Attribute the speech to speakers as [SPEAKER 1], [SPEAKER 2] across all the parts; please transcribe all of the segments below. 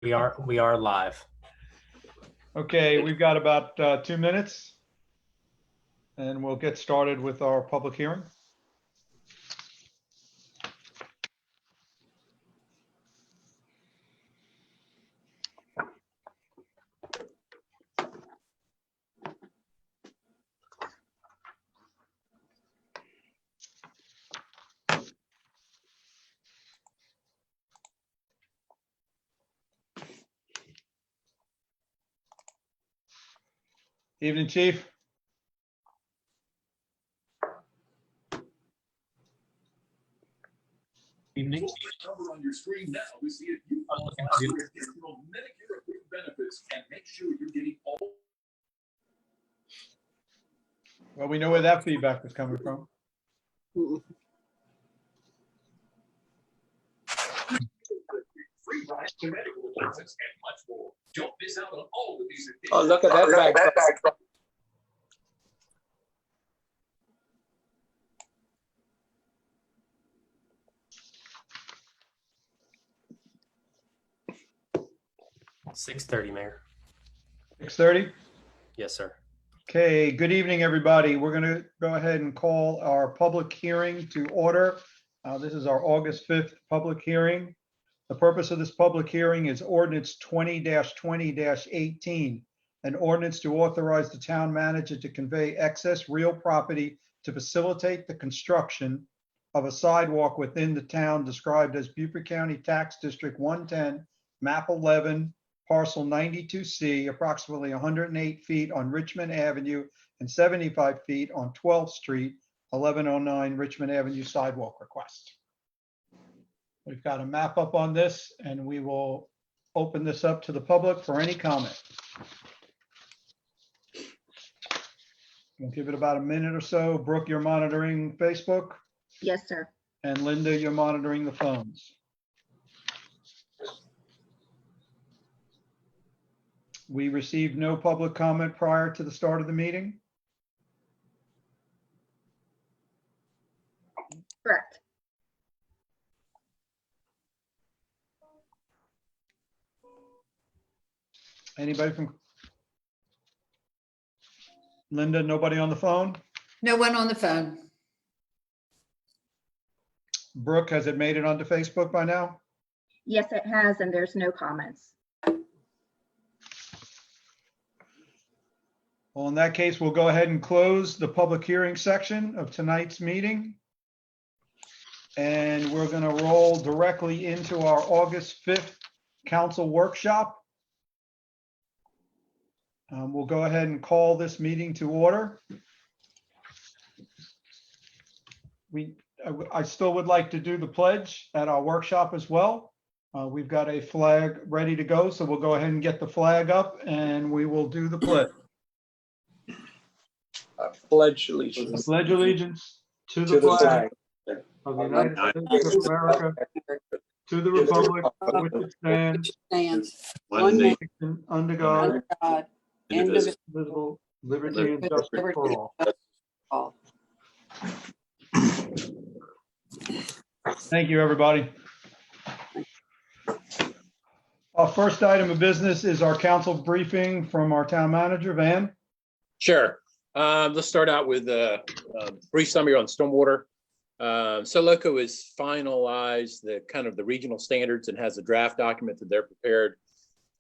[SPEAKER 1] We are live.
[SPEAKER 2] Okay, we've got about 2 minutes and we'll get started with our public hearing. Evening, Chief.
[SPEAKER 1] Evening.
[SPEAKER 3] Number on your screen now. We see it. You
[SPEAKER 1] looking
[SPEAKER 3] qualify
[SPEAKER 1] for
[SPEAKER 3] for additional Medicare approved benefits and make sure you're getting all.
[SPEAKER 2] Well, we know where that feedback was coming from.
[SPEAKER 3] Free rides to medical appointments and much more. Don't miss out on all of these.
[SPEAKER 4] Oh, look at that bag.
[SPEAKER 1] 6:30, Mayor.
[SPEAKER 2] 6:30.
[SPEAKER 1] Yes, sir.
[SPEAKER 2] Okay, good evening, everybody. We're going to go ahead and call our public hearing to order. This is our August 5th public hearing. The purpose of this public hearing is ordinance 20-20-18, an ordinance to authorize the town manager to convey excess real property to facilitate the construction of a sidewalk within the town described as Beaufort County Tax District 110, map 11, parcel 92C, approximately 108 feet on Richmond Avenue and 75 feet on 12th Street, 1109 Richmond Avenue sidewalk request. We've got a map up on this and we will open this up to the public for any comment. We'll give it about a minute or so. Brooke, you're monitoring Facebook,
[SPEAKER 5] Yes, sir.
[SPEAKER 2] and Linda, you're monitoring the phones. We received no public comment prior to the start of the meeting.
[SPEAKER 5] Correct.
[SPEAKER 2] Anybody from Linda, nobody on the phone?
[SPEAKER 6] No one on the phone.
[SPEAKER 2] Brooke, has it made it onto Facebook by now?
[SPEAKER 5] Yes, it has, and there's no comments.
[SPEAKER 2] Well, in that case, we'll go ahead and close the public hearing section of tonight's meeting. And we're going to roll directly into our August 5th council workshop. We'll go ahead and call this meeting to order. I still would like to do the pledge at our workshop as well. We've got a flag ready to go, so we'll go ahead and get the flag up and we will do the pledge.
[SPEAKER 4] Pledge allegiance
[SPEAKER 2] I pledge allegiance to
[SPEAKER 4] to
[SPEAKER 2] the
[SPEAKER 4] the
[SPEAKER 2] flag
[SPEAKER 4] flag
[SPEAKER 2] of the United States of America, to the republic for which it stands,
[SPEAKER 6] Stands
[SPEAKER 3] One nation.
[SPEAKER 2] nation, under God,
[SPEAKER 6] under God,
[SPEAKER 3] Indivisible.
[SPEAKER 2] indivisible, liberty and justice for all.
[SPEAKER 6] all.
[SPEAKER 2] Thank you, everybody. Our first item of business is our council briefing from our town manager, Van.
[SPEAKER 4] Sure. Let's start out with a brief summary on stormwater. Soloco has finalized the regional standards and has a draft document that they're prepared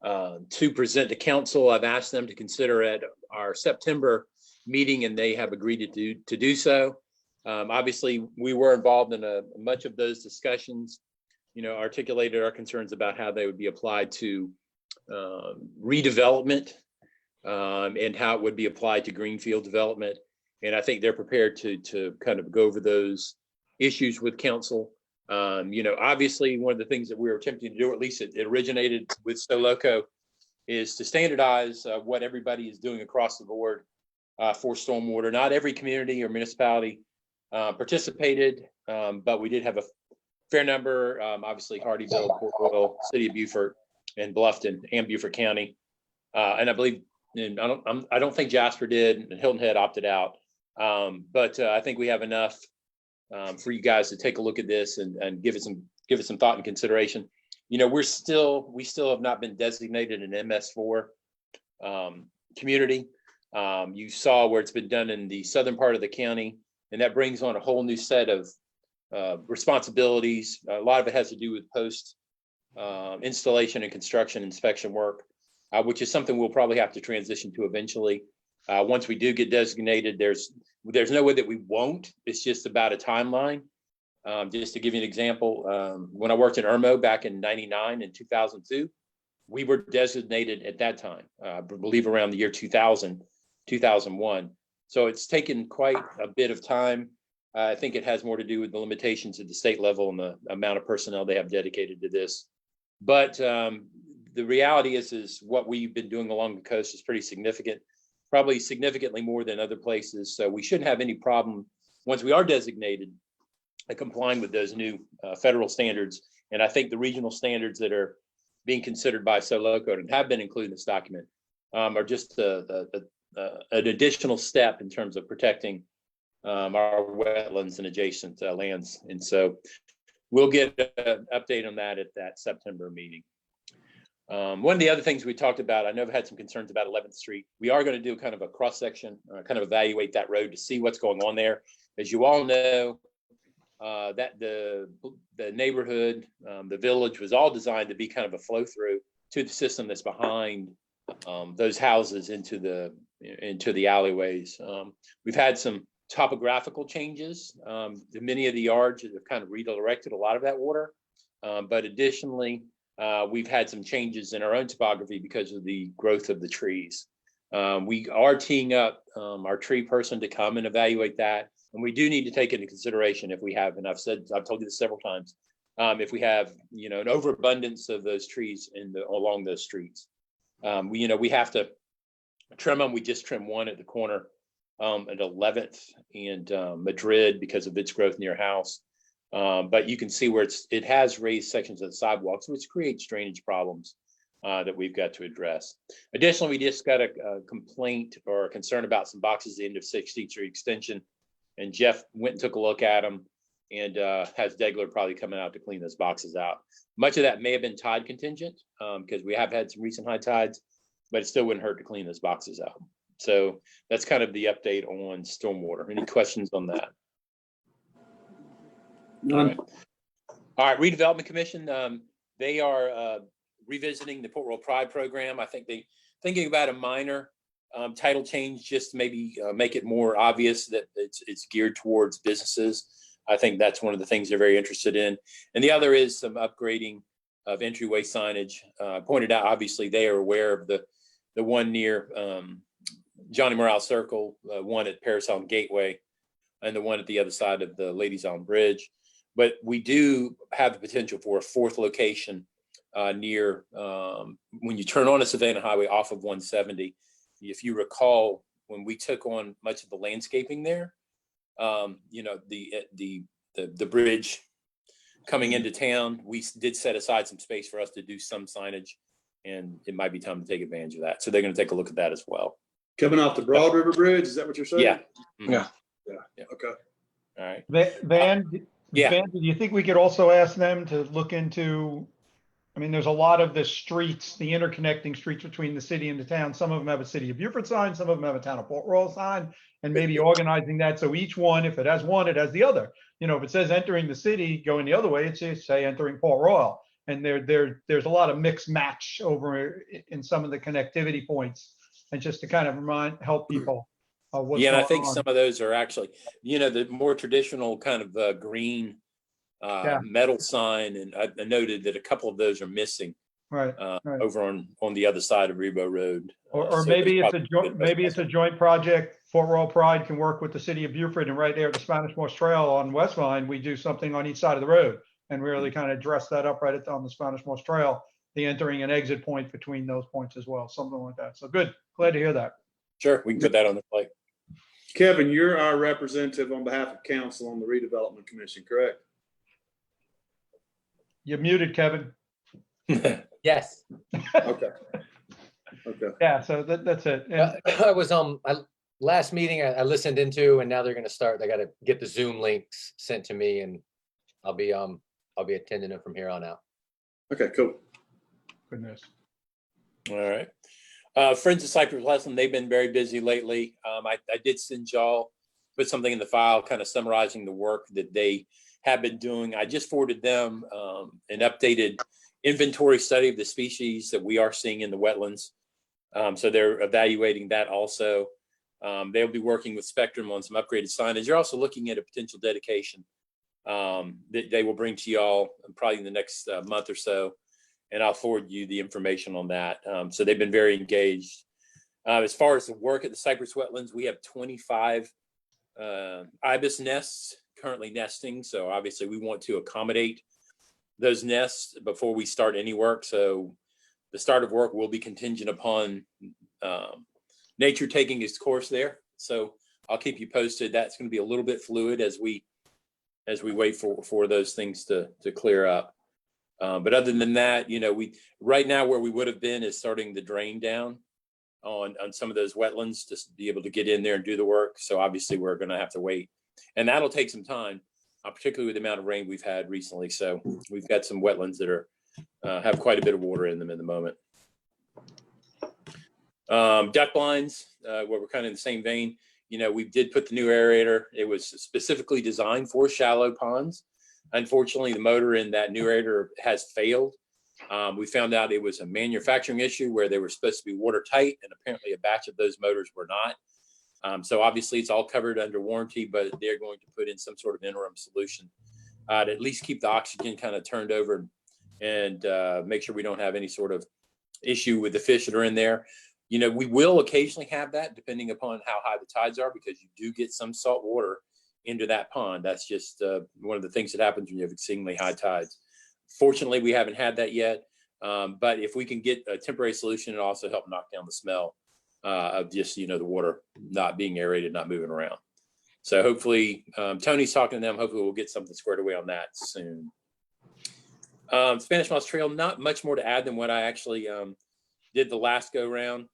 [SPEAKER 4] to present to council. I've asked them to consider at our September meeting and they have agreed to do so. Obviously, we were involved in much of those discussions, articulated our concerns about how they would be applied to redevelopment and how it would be applied to greenfield development. And I think they're prepared to kind of go over those issues with council. Obviously, one of the things that we were attempting to do, or at least it originated with Soloco, is to standardize what everybody is doing across the board for stormwater. Not every community or municipality participated, but we did have a fair number. Obviously, Hardyville, Port Royal, City of Beaufort, and Bluffton, and Beaufort County. And I believe, and I don't think Jasper did, and Hilton Head opted out. But I think we have enough for you guys to take a look at this and give it some thought and consideration. we still have not been designated an MS4 community. You saw where it's been done in the southern part of the county, and that brings on a whole new set of responsibilities. A lot of it has to do with post installation and construction inspection work, which is something we'll probably have to transition to eventually. Once we do get designated, there's no way that we won't. It's just about a timeline. Just to give you an example, when I worked in Irmo back in 99 and 2002, we were designated at that time, I believe around the year 2000, 2001. So it's taken quite a bit of time. I think it has more to do with the limitations at the state level and the amount of personnel they have dedicated to this. But the reality is what we've been doing along the coast is pretty significant, probably significantly more than other places. So we shouldn't have any problem once we are designated complying with those new federal standards. And I think the regional standards that are being considered by SoLoCo and have been included in this document are just an additional step in terms of protecting our wetlands and adjacent lands. And so we'll get an update on that at that September meeting. One of the other things we talked about, I know I've had some concerns about 11th Street. We are going to do kind of a cross section, kind of evaluate that road to see what's going on there. As you all know, that the neighborhood, the village was all designed to be kind of a flow through to the system that's behind those houses into the alleyways. We've had some topographical changes. Many of the yards have kind of redirected a lot of that water, but additionally, we've had some changes in our own topography because of the growth of the trees. We are teeing up our tree person to come and evaluate that. And we do need to take into consideration if we have, and I've told you this several times, if we have, an overabundance of those trees along those streets. We have to trim them. We just trimmed one at the corner at 11th and Madrid because of its growth near house. But you can see where it has raised sections of the sidewalks, which creates drainage problems that we've got to address. Additionally, we just got a complaint or a concern about some boxes at the end of 16th Street Extension. And Jeff went and took a look at them and has Degler probably coming out to clean those boxes out. Much of that may have been tide contingent because we have had some recent high tides, but it still wouldn't hurt to clean those boxes out. So that's kind of the update on stormwater. Any questions on that?
[SPEAKER 7] None.
[SPEAKER 4] All right, Redevelopment Commission, they are revisiting the Port Royal Pride program. I think thinking about a minor title change, just to maybe make it more obvious that it's geared towards businesses. I think that's one of the things they're very interested in. And the other is some upgrading of entryway signage. Pointed out, obviously, they are aware of the one near Johnny Morale Circle, one at Paris Island Gateway, and the one at the other side of the Ladies Island Bridge. But we do have the potential for a fourth location near when you turn on a Savannah Highway off of 170. If you recall, when we took on much of the landscaping there, the bridge coming into town, we did set aside some space for us to do some signage, and it might be time to take advantage of that. So they're going to take a look at that as well.
[SPEAKER 7] Coming off the Broad River Bridge, is that what you're saying?
[SPEAKER 4] Yeah.
[SPEAKER 7] Yeah.
[SPEAKER 4] All
[SPEAKER 7] Okay.
[SPEAKER 4] right.
[SPEAKER 2] Van,
[SPEAKER 4] Yeah.
[SPEAKER 2] Van, do you think we could also ask them to look into, there's a lot of the streets, the interconnecting streets between the city and the town. Some of them have a City of Beaufort sign, some of them have a Town of Port Royal sign, and maybe organizing that. So each one, if it has one, it has the other. If it says entering the city, going the other way, it says say entering Port Royal. And there's a lot of mix match over in some of the connectivity points, and just to kind of help people. What's
[SPEAKER 4] Yeah, and I
[SPEAKER 2] going
[SPEAKER 4] think
[SPEAKER 2] on.
[SPEAKER 4] some of those are actually, the more traditional kind of green metal sign, and I noted that a couple of those are missing
[SPEAKER 2] Right.
[SPEAKER 4] over on the other side of Rebo Road.
[SPEAKER 2] Or
[SPEAKER 4] So
[SPEAKER 2] maybe
[SPEAKER 4] there's
[SPEAKER 2] it's a joint project. Fort Royal Pride can work with the City of Beaufort, and right there at the Spanish Moss Trail on Westline, we do something on each side of the road and really kind of dress that up right on the Spanish Moss Trail, the entering and exit point between those points as well, something like that. So good, glad to hear that.
[SPEAKER 4] Sure, we can put that on the plate.
[SPEAKER 7] Kevin, you're our representative on behalf of council on the Redevelopment Commission, correct?
[SPEAKER 2] You're muted, Kevin.
[SPEAKER 8] Yes.
[SPEAKER 7] Okay. Okay.
[SPEAKER 2] Yeah, so that's it. And
[SPEAKER 8] I was last meeting I listened into, and now they're going to start. They got to get the Zoom links sent to me, and I'll be attending it from here on out.
[SPEAKER 7] Okay, cool.
[SPEAKER 2] Goodness.
[SPEAKER 4] All right. Friends of Cypress Wetland, they've been very busy lately. I did send y'all, put something in the file, kind of summarizing the work that they have been doing. I just forwarded them an updated inventory study of the species that we are seeing in the wetlands. So they're evaluating that also. They'll be working with Spectrum on some upgraded signage. They're also looking at a potential dedication that they will bring to y'all probably in the next month or so. And I'll forward you the information on that. So they've been very engaged. As far as the work at the Cypress Wetlands, we have 25 ibis nests currently nesting. So obviously we want to accommodate those nests before we start any work. So the start of work will be contingent upon nature taking its course there. So I'll keep you posted. That's going to be a little bit fluid as we wait for those things to clear up. But other than that, you know, we right now where we would have been is starting the drain down on some of those wetlands to be able to get in there and do the work. So obviously we're going to have to wait, and that'll take some time, particularly with the amount of rain we've had recently. So we've got some wetlands that are have quite a bit of water in them in the moment. Duck blinds, where we're kind of in the same vein. You know, we did put the new aerator. It was specifically designed for shallow ponds. Unfortunately, the motor in that new aerator has failed. We found out it was a manufacturing issue where they were supposed to be watertight, and apparently a batch of those motors were not. So obviously it's all covered under warranty, but they're going to put in some sort of interim solution to at least keep the oxygen kind of turned over and make sure we don't have any sort of issue with the fish that are in there. You know, we will occasionally have that depending upon how high the tides are, because you do get some salt water into that pond. That's just one of the things that happens when you have exceedingly high tides. Fortunately, we haven't had that yet, but if we can get a temporary solution, it'll also help knock down the smell of just, you know, the water not being aerated, not moving around. So hopefully, Tony's talking to them. Hopefully we'll get something squared away on that soon. Spanish Moss Trail, not much more to add than what I actually did the last go round.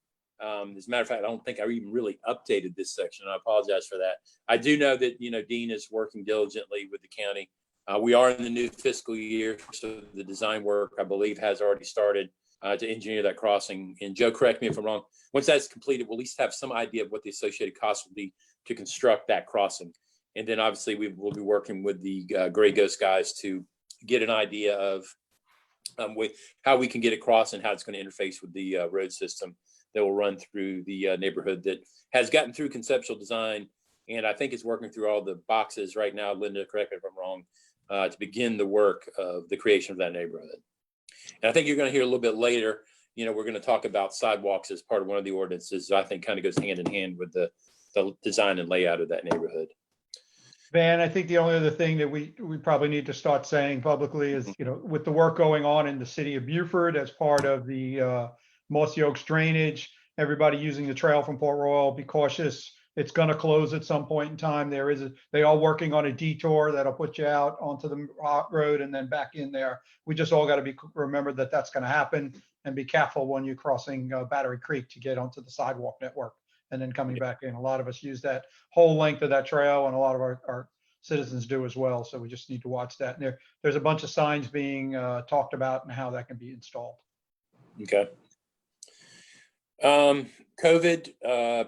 [SPEAKER 4] As a matter of fact, I don't think I even really updated this section. I apologize for that. I do know that, you know, Dean is working diligently with the county. We are in the new fiscal year, so the design work, I believe, has already started to engineer that crossing. And Joe, correct me if I'm wrong. Once that's completed, we'll at least have some idea of what the associated costs will be to construct that crossing. And then obviously we will be working with the Gray Ghost guys to get an idea of with how we can get across and how it's going to interface with the road system that will run through the neighborhood that has gotten through conceptual design. And I think it's working through all the boxes right now. Linda, correct me if I'm wrong, to begin the work of the creation of that neighborhood. And I think you're going to hear a little bit later, you know, we're going to talk about sidewalks as part of one of the ordinances. I think kind of goes hand in hand with the design and layout of that neighborhood.
[SPEAKER 2] Van, I think the only other thing that we probably need to start saying publicly is, you know, with the work going on in the city of Beaufort as part of the Mossy Oaks drainage, everybody using the trail from Port Royal, be cautious. It's going to close at some point in time. They are working on a detour that'll put you out onto the road and then back in there. We just all got to remember that that's going to happen, and be careful when you're crossing Battery Creek to get onto the sidewalk network and then coming back in. A lot of us use that whole length of that trail, and a lot of our citizens do as well. So we just need to watch that. And there's a bunch of signs being talked about and how that can be installed.
[SPEAKER 4] Okay. COVID,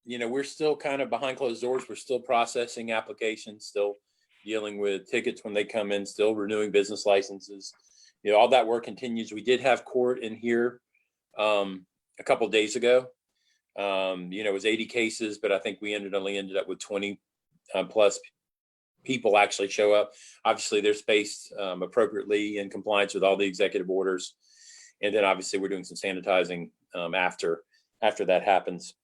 [SPEAKER 4] you know, we're still kind of behind closed doors. We're still processing applications, still dealing with tickets when they come in, still renewing business licenses. You know, all that work continues. We did have court in here a couple of days ago. You know, it was 80 cases, but I think we only ended up with 20 plus people actually show up. Obviously, they're spaced appropriately in compliance with all the executive orders. And then obviously we're doing some sanitizing after that happens.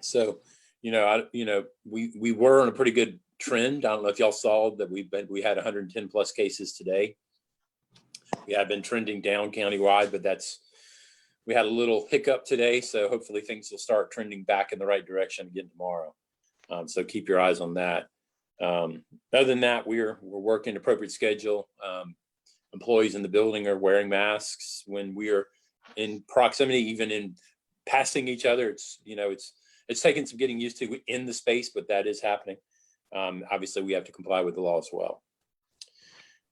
[SPEAKER 4] So, you know, we were on a pretty good trend. I don't know if y'all saw that we had 110 plus cases today. We have been trending down countywide, but we had a little hiccup today. So hopefully things will start trending back in the right direction again tomorrow. So keep your eyes on that. Other than that, we're working appropriate schedule. Employees in the building are wearing masks when we are in proximity, even in passing each other. It's, you know, it's taken some getting used to in the space, but that is happening. Obviously we have to comply with the law as well.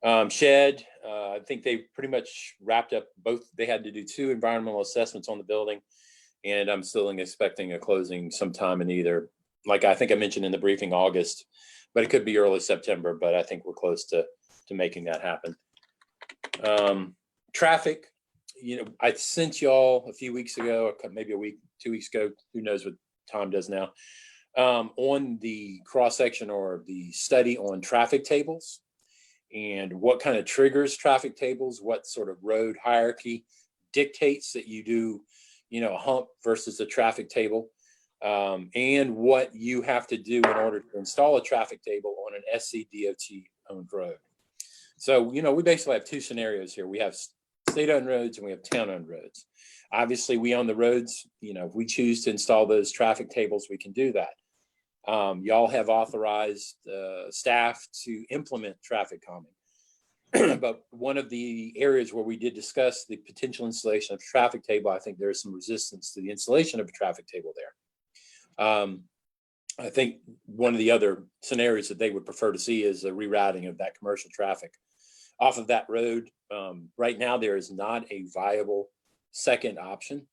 [SPEAKER 4] Shed, I think they pretty much wrapped up both. They had to do 2 environmental assessments on the building, and I'm still expecting a closing sometime in either, like I think I mentioned in the briefing, August, but it could be early September, but I think we're close to making that happen. Traffic, I sent y'all a few weeks ago, maybe a week, 2 weeks ago, who knows what time does now, on the cross section or the study on traffic tables and what kind of triggers traffic tables, what sort of road hierarchy dictates that you do, a hump versus a traffic table, and what you have to do in order to install a traffic table on an SCDOT owned road. So, we basically have 2 scenarios here. We have state-owned roads and we have town-owned roads. Obviously, we own the roads. If we choose to install those traffic tables, we can do that. Y'all have authorized staff to implement traffic calming. But one of the areas where we did discuss the potential installation of traffic table, I think there is some resistance to the installation of a traffic table there. I think one of the other scenarios that they would prefer to see is a rerouting of that commercial traffic off of that road. Right now, there is not a viable second option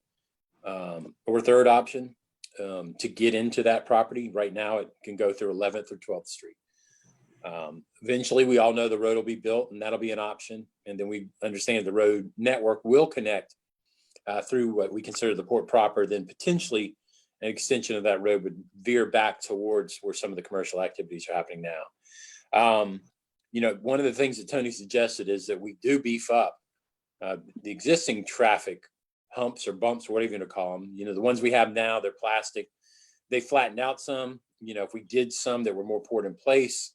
[SPEAKER 4] or third option to get into that property. Right now, it can go through 11th or 12th Street. Eventually, we all know the road will be built and that'll be an option. And then we understand the road network will connect through what we consider the port proper, then potentially an extension of that road would veer back towards where some of the commercial activities are happening now. One of the things that Tony suggested is that we do beef up the existing traffic humps or bumps, whatever you want to call them. The ones we have now, they're plastic. They flattened out some. If we did some that were more poured in place,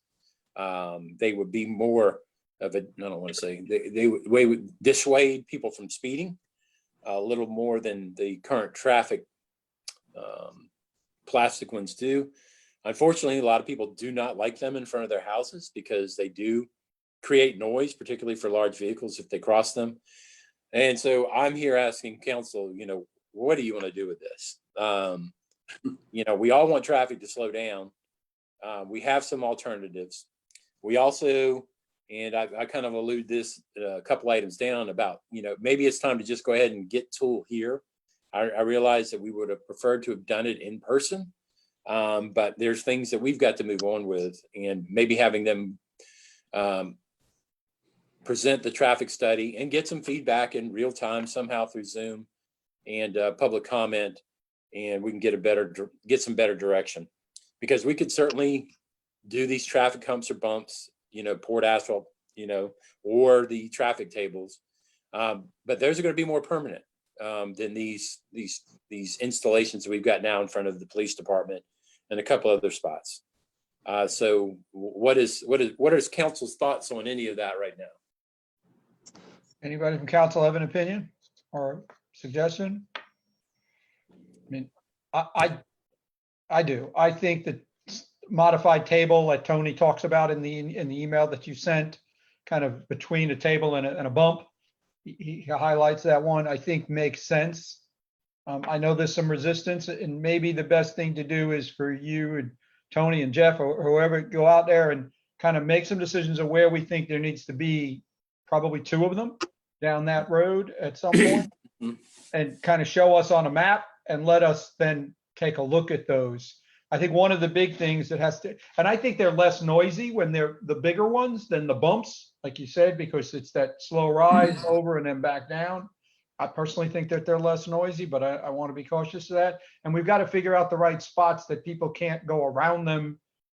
[SPEAKER 4] they would be more of a, I don't want to say, they would dissuade people from speeding a little more than the current traffic plastic ones do. Unfortunately, a lot of people do not like them in front of their houses because they do create noise, particularly for large vehicles if they cross them. And so I'm here asking council, what do you want to do with this? We all want traffic to slow down. We have some alternatives. We also, and I kind of allude this a couple items down about, maybe it's time to just go ahead and get Tool here. I realize that we would have preferred to have done it in person, but there's things that we've got to move on with, and maybe having them present the traffic study and get some feedback in real time somehow through Zoom and public comment, and we can get some better direction, because we could certainly do these traffic humps or bumps, poured asphalt, or the traffic tables, but those are going to be more permanent than these installations that we've got now in front of the police department and a couple other spots. So what is council's thoughts on any of that right now?
[SPEAKER 2] Anybody from council have an opinion or suggestion? I mean, I do. I think that modified table that Tony talks about in the email that you sent, kind of between a table and a bump, he highlights that one, I think makes sense. I know there's some resistance, and maybe the best thing to do is for you and Tony and Jeff or whoever, go out there and kind of make some decisions of where we think there needs to be probably 2 of them down that road at some point, and kind of show us on a map and let us then take a look at those. I think one of the big things that has to, and I think they're less noisy when they're the bigger ones than the bumps, like you said, because it's that slow rise over and then back down. I personally think that they're less noisy, but I want to be cautious of that. And we've got to figure out the right spots that people can't go around them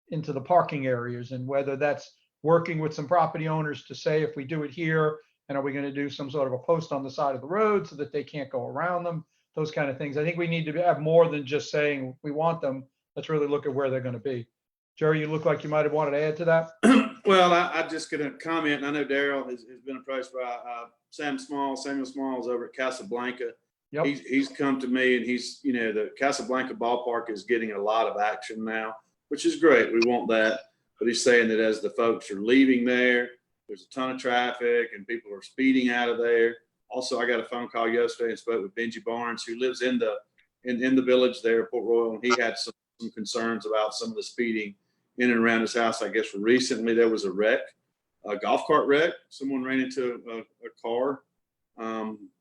[SPEAKER 2] into the parking areas, and whether that's working with some property owners to say, if we do it here, and are we going to do some sort of a post on the side of the road so that they can't go around them, those kind of things. I think we need to have more than just saying we want them. Let's really look at where they're going to be. Jerry, you look like you might have wanted to add to that.
[SPEAKER 7] Well, I just going to comment, and I know Daryl has been approached by Samuel Smalls over at Casablanca.
[SPEAKER 2] Yep.
[SPEAKER 7] He's come to me, and he's, the Casablanca ballpark is getting a lot of action now, which is great. We want that. But he's saying that as the folks are leaving there, there's a ton of traffic and people are speeding out of there. Also, I got a phone call yesterday and spoke with Benji Barnes, who lives in the village there, Port Royal, and he had some concerns about some of the speeding in and around his house. I guess recently there was a wreck a golf cart wreck. Someone ran into a car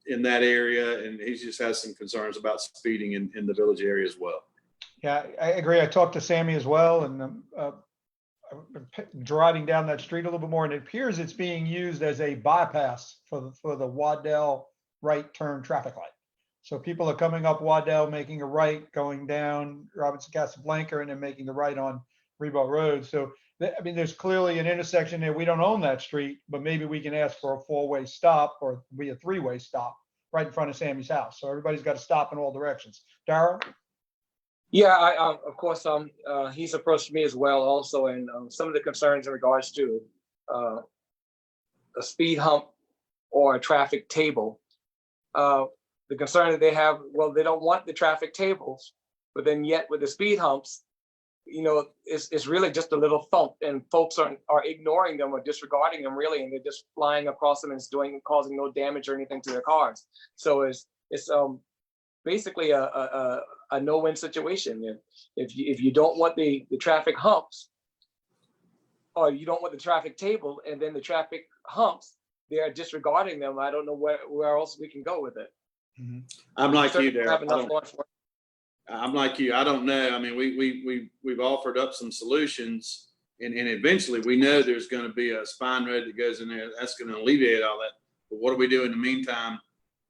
[SPEAKER 7] in that area, and he just has some concerns about speeding in the village area as well.
[SPEAKER 2] Yeah, I agree. I talked to Sammy as well, and I've been driving down that street a little bit more, and it appears it's being used as a bypass for the Waddell right turn traffic light. So people are coming up Waddell, making a right, going down Robinson Casablanca, and then making the right on Rebo Road. So, I mean, there's clearly an intersection there. We don't own that street, but maybe we can ask for a 4-way stop or be a 3-way stop right in front of Sammy's house. So everybody's got to stop in all directions. Darrell?
[SPEAKER 9] Yeah, of course, he's approached me as well also, and some of the concerns in regards to a speed hump or a traffic table. The concern that they have, well, they don't want the traffic tables, but then yet with the speed humps, you know, it's really just a little thump, and folks are ignoring them or disregarding them really, and they're just flying across them and it's causing no damage or anything to their cars. So it's basically a no-win situation. If you don't want the traffic humps, or you don't want the traffic table, and then the traffic humps, they are disregarding them. I don't know where else we can go with it.
[SPEAKER 7] I'm like you,
[SPEAKER 9] Certainly have
[SPEAKER 7] Darryl.
[SPEAKER 9] enough law enforcement.
[SPEAKER 7] I'm like you. I don't know. I mean, we've offered up some solutions, and eventually we know there's going to be a spine road that goes in there. That's going to alleviate all that. But what do we do in the meantime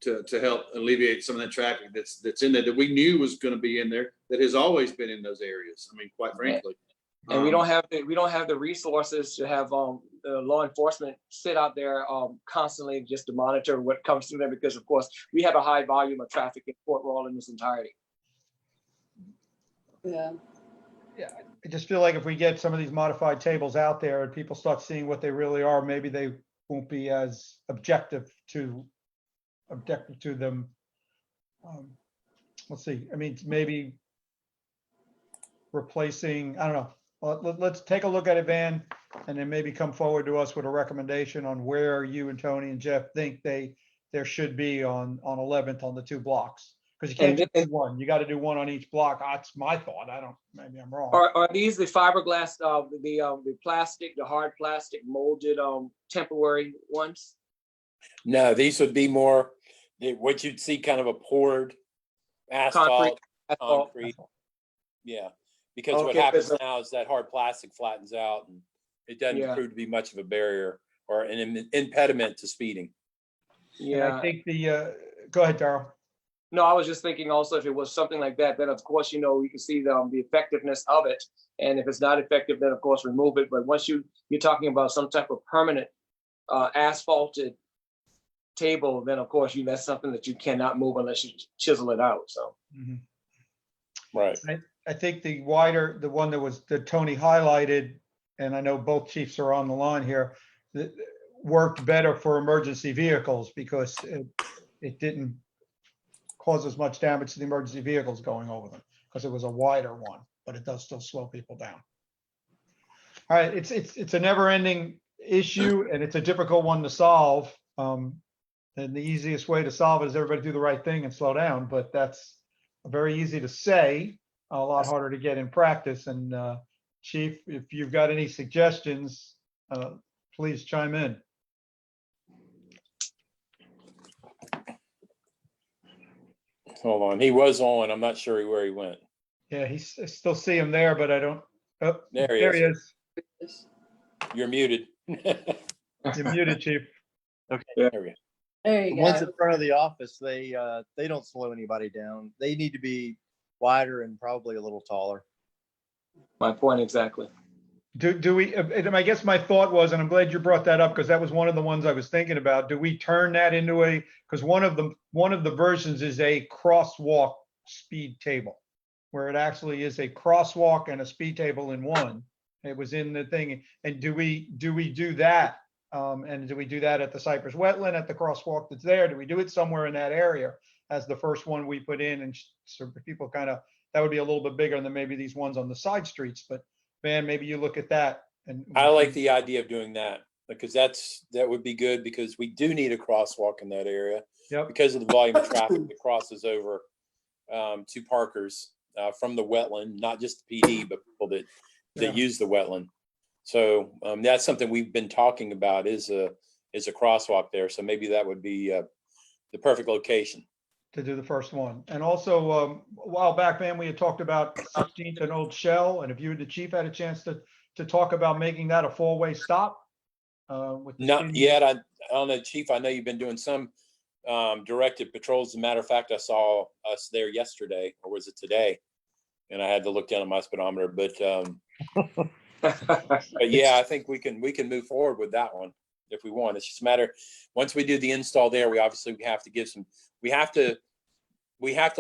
[SPEAKER 7] to help alleviate some of that traffic that's in there that we knew was going to be in there, that has always been in those areas? I mean, quite frankly.
[SPEAKER 9] And we don't have the resources to have law enforcement sit out there constantly just to monitor what comes through there, because of course we have a high volume of traffic in Fort Royal in its entirety.
[SPEAKER 6] Yeah.
[SPEAKER 2] Yeah, I just feel like if we get some of these modified tables out there and people start seeing what they really are, maybe they won't be as objective to them. Let's see. I mean, maybe replacing, I don't know. Let's take a look at it, Van, and then maybe come forward to us with a recommendation on where you and Tony and Jeff think there should be on 11th on the 2 blocks. Because you can't just do one. You got to do one on each block. That's my thought. Maybe I'm wrong.
[SPEAKER 9] Are these the fiberglass, the plastic, the hard plastic molded temporary ones?
[SPEAKER 4] No, these would be more what you'd see kind of a poured asphalt, concrete. Yeah, because what
[SPEAKER 9] Okay,
[SPEAKER 4] happens now is that hard plastic flattens out and it doesn't
[SPEAKER 9] Yeah.
[SPEAKER 4] prove to be much of a barrier or an impediment to speeding.
[SPEAKER 2] And
[SPEAKER 9] Yeah.
[SPEAKER 2] I think go ahead, Darrell.
[SPEAKER 9] No, I was just thinking also if it was something like that, then of course, you know, you can see the effectiveness of it. And if it's not effective, then of course remove it. But once you're talking about some type of permanent asphalted table, then of course that's something that you cannot move unless you chisel it out. So
[SPEAKER 4] Right.
[SPEAKER 2] I think the one that Tony highlighted, and I know both chiefs are on the line here, that worked better for emergency vehicles because it didn't cause as much damage to the emergency vehicles going over them because it was a wider one, but it does still slow people down. All right, it's a never-ending issue and it's a difficult one to solve. And the easiest way to solve it is everybody do the right thing and slow down, but that's very easy to say, a lot harder to get in practice. And Chief, if you've got any suggestions, please chime in.
[SPEAKER 4] Hold on. He was on. I'm not sure where he went.
[SPEAKER 2] Yeah, I still see him there, but I don't. Oh,
[SPEAKER 4] There he
[SPEAKER 2] there he is.
[SPEAKER 4] You're muted.
[SPEAKER 2] You're muted, Chief.
[SPEAKER 4] There we go.
[SPEAKER 6] There you
[SPEAKER 10] The ones
[SPEAKER 6] go.
[SPEAKER 10] in front of the office, they don't slow anybody down. They need to be wider and probably a little taller.
[SPEAKER 9] my point exactly.
[SPEAKER 2] Do we, and I guess my thought was, and I'm glad you brought that up because that was one of the ones I was thinking about. Do we turn that into because one of the versions is a crosswalk speed table where it actually is a crosswalk and a speed table in one. It was in the thing. And do we do that? And do we do that at the Cypress Wetland, at the crosswalk that's there? Do we do it somewhere in that area as the first one we put in? And so people that would be a little bit bigger than maybe these ones on the side streets, but Van, maybe you look at that. And
[SPEAKER 4] I like the idea of doing that because that would be good because we do need a crosswalk in that area.
[SPEAKER 2] Yep.
[SPEAKER 4] Because of the volume of traffic that crosses over to Parkers from the wetland, not just the PD, but people that use the wetland. So that's something we've been talking about is a crosswalk there. So maybe that would be the perfect location.
[SPEAKER 2] To do the first one. And also, a while back, man, we had talked about 16th and Old Shell, and if you and the chief had a chance to talk about making that a four-way stop. With the
[SPEAKER 4] Not
[SPEAKER 2] speed-
[SPEAKER 4] yet. I don't know, Chief. I know you've been doing some directed patrols. As a matter of fact, I saw us there yesterday, or was it today? And I had to look down at my speedometer. But yeah, I think we can move forward with that one if we want. It's just a matter, once we do the install there, we have to give some, we have to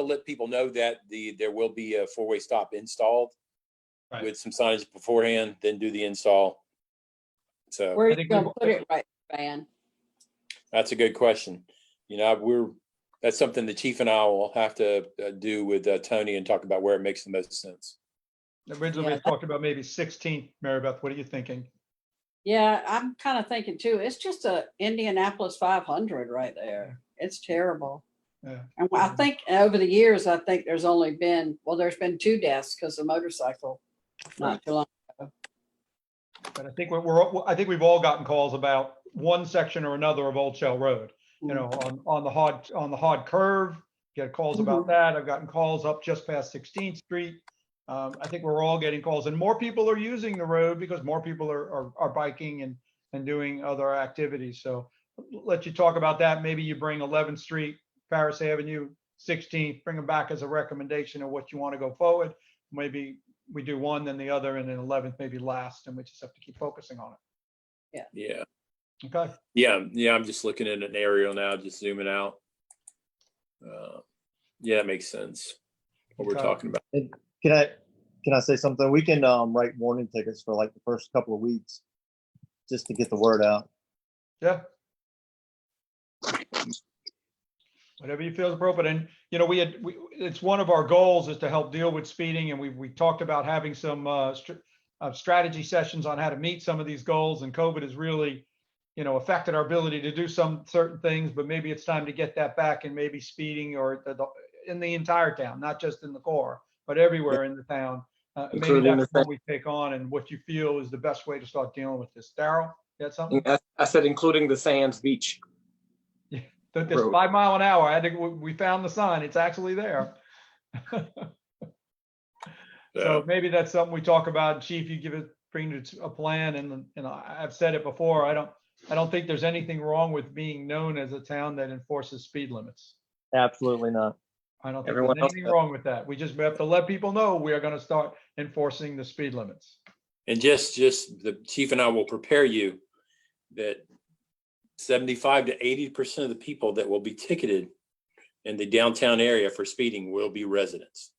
[SPEAKER 4] let people know that there will be a four-way stop installed
[SPEAKER 2] Right.
[SPEAKER 4] with some signage beforehand, then do the install. So
[SPEAKER 6] Where
[SPEAKER 2] I
[SPEAKER 6] are you
[SPEAKER 2] think
[SPEAKER 6] gonna
[SPEAKER 2] we-
[SPEAKER 6] put it right, Van?
[SPEAKER 4] that's a good question. You know, that's something the chief and I will have to do with Tony and talk about where it makes the most sense.
[SPEAKER 2] Originally, we had talked about maybe 16th. Mary Beth, what are you thinking?
[SPEAKER 11] Yeah, I'm kind of thinking too. It's just a Indianapolis 500 right there. It's terrible.
[SPEAKER 2] Yeah.
[SPEAKER 11] And I think over the years, I think there's only been, well, there's been 2 deaths because of motorcycle not too long.
[SPEAKER 2] But I think I think we've all gotten calls about one section or another of Old Shell Road. You know, on the hard curve, get calls about that. I've gotten calls up just past 16th Street. I think we're all getting calls, and more people are using the road because more people are biking and doing other activities. So let you talk about that. Maybe you bring 11th Street, Paris Avenue, 16th, bring them back as a recommendation of what you want to go forward. Maybe we do one, then the other, and then 11th maybe last, and we just have to keep focusing on it.
[SPEAKER 4] Yeah.
[SPEAKER 2] Okay.
[SPEAKER 4] Yeah. I'm just looking at an aerial now, just zooming out. Yeah, it makes sense. What we're
[SPEAKER 2] Okay.
[SPEAKER 4] talking about.
[SPEAKER 10] Can I say something? We can write warning tickets for like the first couple of weeks just to get the word out.
[SPEAKER 2] Yeah. Whatever you feel is appropriate. And, you know, it's one of our goals is to help deal with speeding. And we talked about having some strategy sessions on how to meet some of these goals. And COVID has really, you know, affected our ability to do some certain things, but maybe it's time to get that back, and maybe speeding or in the entire town, not just in the core, but everywhere in the town. Maybe
[SPEAKER 9] Including
[SPEAKER 2] that's
[SPEAKER 9] the-
[SPEAKER 2] what we take on and what you feel is the best way to start dealing with this. Daryl, you had something?
[SPEAKER 9] I said, including the Sands Beach.
[SPEAKER 2] This
[SPEAKER 9] Road.
[SPEAKER 2] 5 mile an hour, I think we found the sign. It's actually there. So maybe that's something we talk about. Chief, you bring it a plan, and I've said it before. I don't think there's anything wrong with being known as a town that enforces speed limits.
[SPEAKER 10] Absolutely not.
[SPEAKER 2] I don't think
[SPEAKER 9] Everyone
[SPEAKER 2] there's
[SPEAKER 9] else
[SPEAKER 2] anything
[SPEAKER 9] does.
[SPEAKER 2] wrong with that. We just have to let people know we are going to start enforcing the speed limits.
[SPEAKER 4] And just the chief and I will prepare you that 75 to 80% of the people that will be ticketed in the downtown area for speeding will be residents.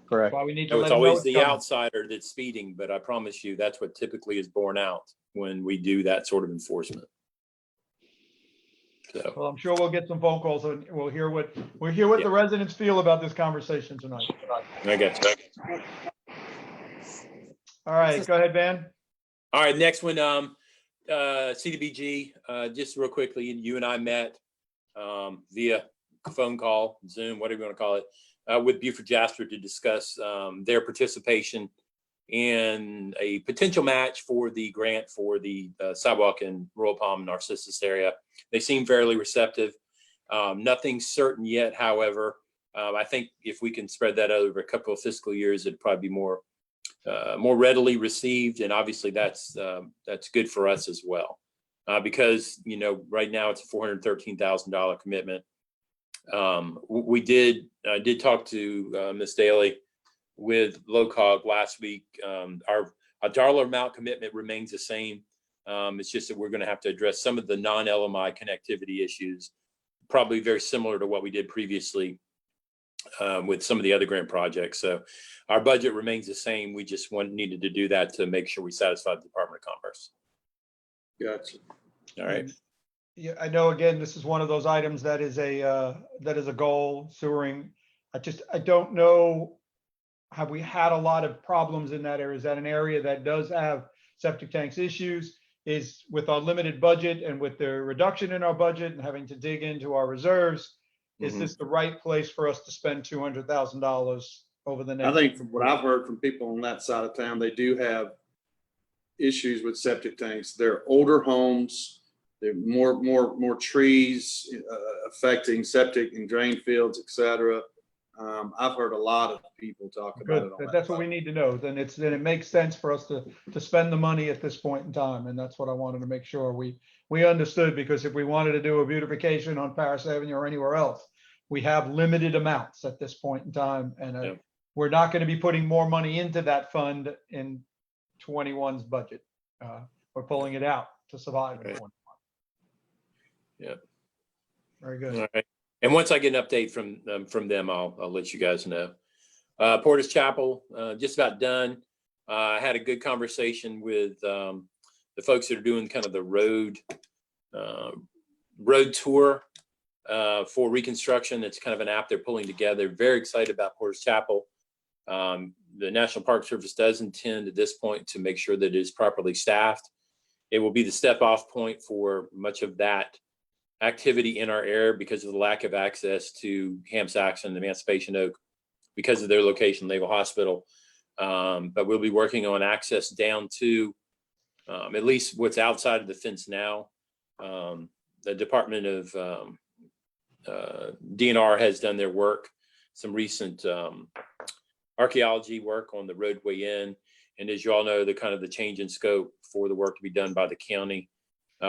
[SPEAKER 10] Correct.
[SPEAKER 2] That's why we need to
[SPEAKER 4] So
[SPEAKER 2] let
[SPEAKER 4] it's
[SPEAKER 2] them know
[SPEAKER 4] always
[SPEAKER 2] it's
[SPEAKER 4] the
[SPEAKER 2] coming.
[SPEAKER 4] outsider that's speeding, but I promise you that's what typically is borne out when we do that sort of enforcement. So,
[SPEAKER 2] Well, I'm sure we'll get some phone calls and we'll hear what the residents feel about this conversation tonight.
[SPEAKER 4] I got you.
[SPEAKER 2] All right, go ahead, Van.
[SPEAKER 4] All right, next one, CDBG, just real quickly, you and I met via phone call, Zoom, whatever you want to call it, with Buford Jasper to discuss their participation in a potential match for the grant for the sidewalk in Royal Palm, Narcissus area. They seem fairly receptive. Nothing certain yet, however. I think if we can spread that over a couple of fiscal years, it'd probably be more readily received, and obviously that's good for us as well, because you know right now it's a $413,000 commitment. We did talk to Ms. Daly with LOCOG last week. Our dollar amount commitment remains the same. It's just that we're going to have to address some of the non-LMI connectivity issues, probably very similar to what we did previously with some of the other grant projects. So our budget remains the same. We just needed to do that to make sure we satisfied the Department of Commerce.
[SPEAKER 7] Gotcha.
[SPEAKER 4] All right.
[SPEAKER 2] Yeah, I know, again, this is one of those items that is a goal, sewering. I don't know, have we had a lot of problems in that area? Is that an area that does have septic tanks issues? Is with our limited budget and with the reduction in our budget and having to dig into our reserves, is this the right place for us to spend $200,000 over the next?
[SPEAKER 7] I think from what I've heard from people on that side of town, they do have issues with septic tanks. They're older homes. There are more trees affecting septic and drain fields, et cetera. I've heard a lot of people talk about
[SPEAKER 2] Good.
[SPEAKER 7] it. On
[SPEAKER 2] That's what we need to know. Then it makes sense for us to spend the money at this point in time. And that's what I wanted to make sure we understood, because if we wanted to do a beautification on Paris Avenue or anywhere else, we have limited amounts at this point in time. And
[SPEAKER 4] Yeah.
[SPEAKER 2] we're not going to be putting more money into that fund in 21's budget. We're pulling it out to survive in
[SPEAKER 4] Right.
[SPEAKER 2] 21.
[SPEAKER 4] Yeah.
[SPEAKER 2] Very good.
[SPEAKER 4] All right. And once I get an update from them, I'll let you guys know. Portage Chapel, just about done. I had a good conversation with the folks that are doing kind of the road tour for reconstruction. It's kind of an app they're pulling together. Very excited about Portage Chapel. The National Park Service does intend at this point to make sure that it is properly staffed. It will be the step-off point for much of that activity in our area because of the lack of access to Ham-Saxon, Emancipation Oak, because of their location, Naval Hospital. But we'll be working on access down to at least what's outside of the fence now. The Department of DNR has done their work, some recent archaeology work on the roadway in. And as you all know, the change in scope for the work to be done by the county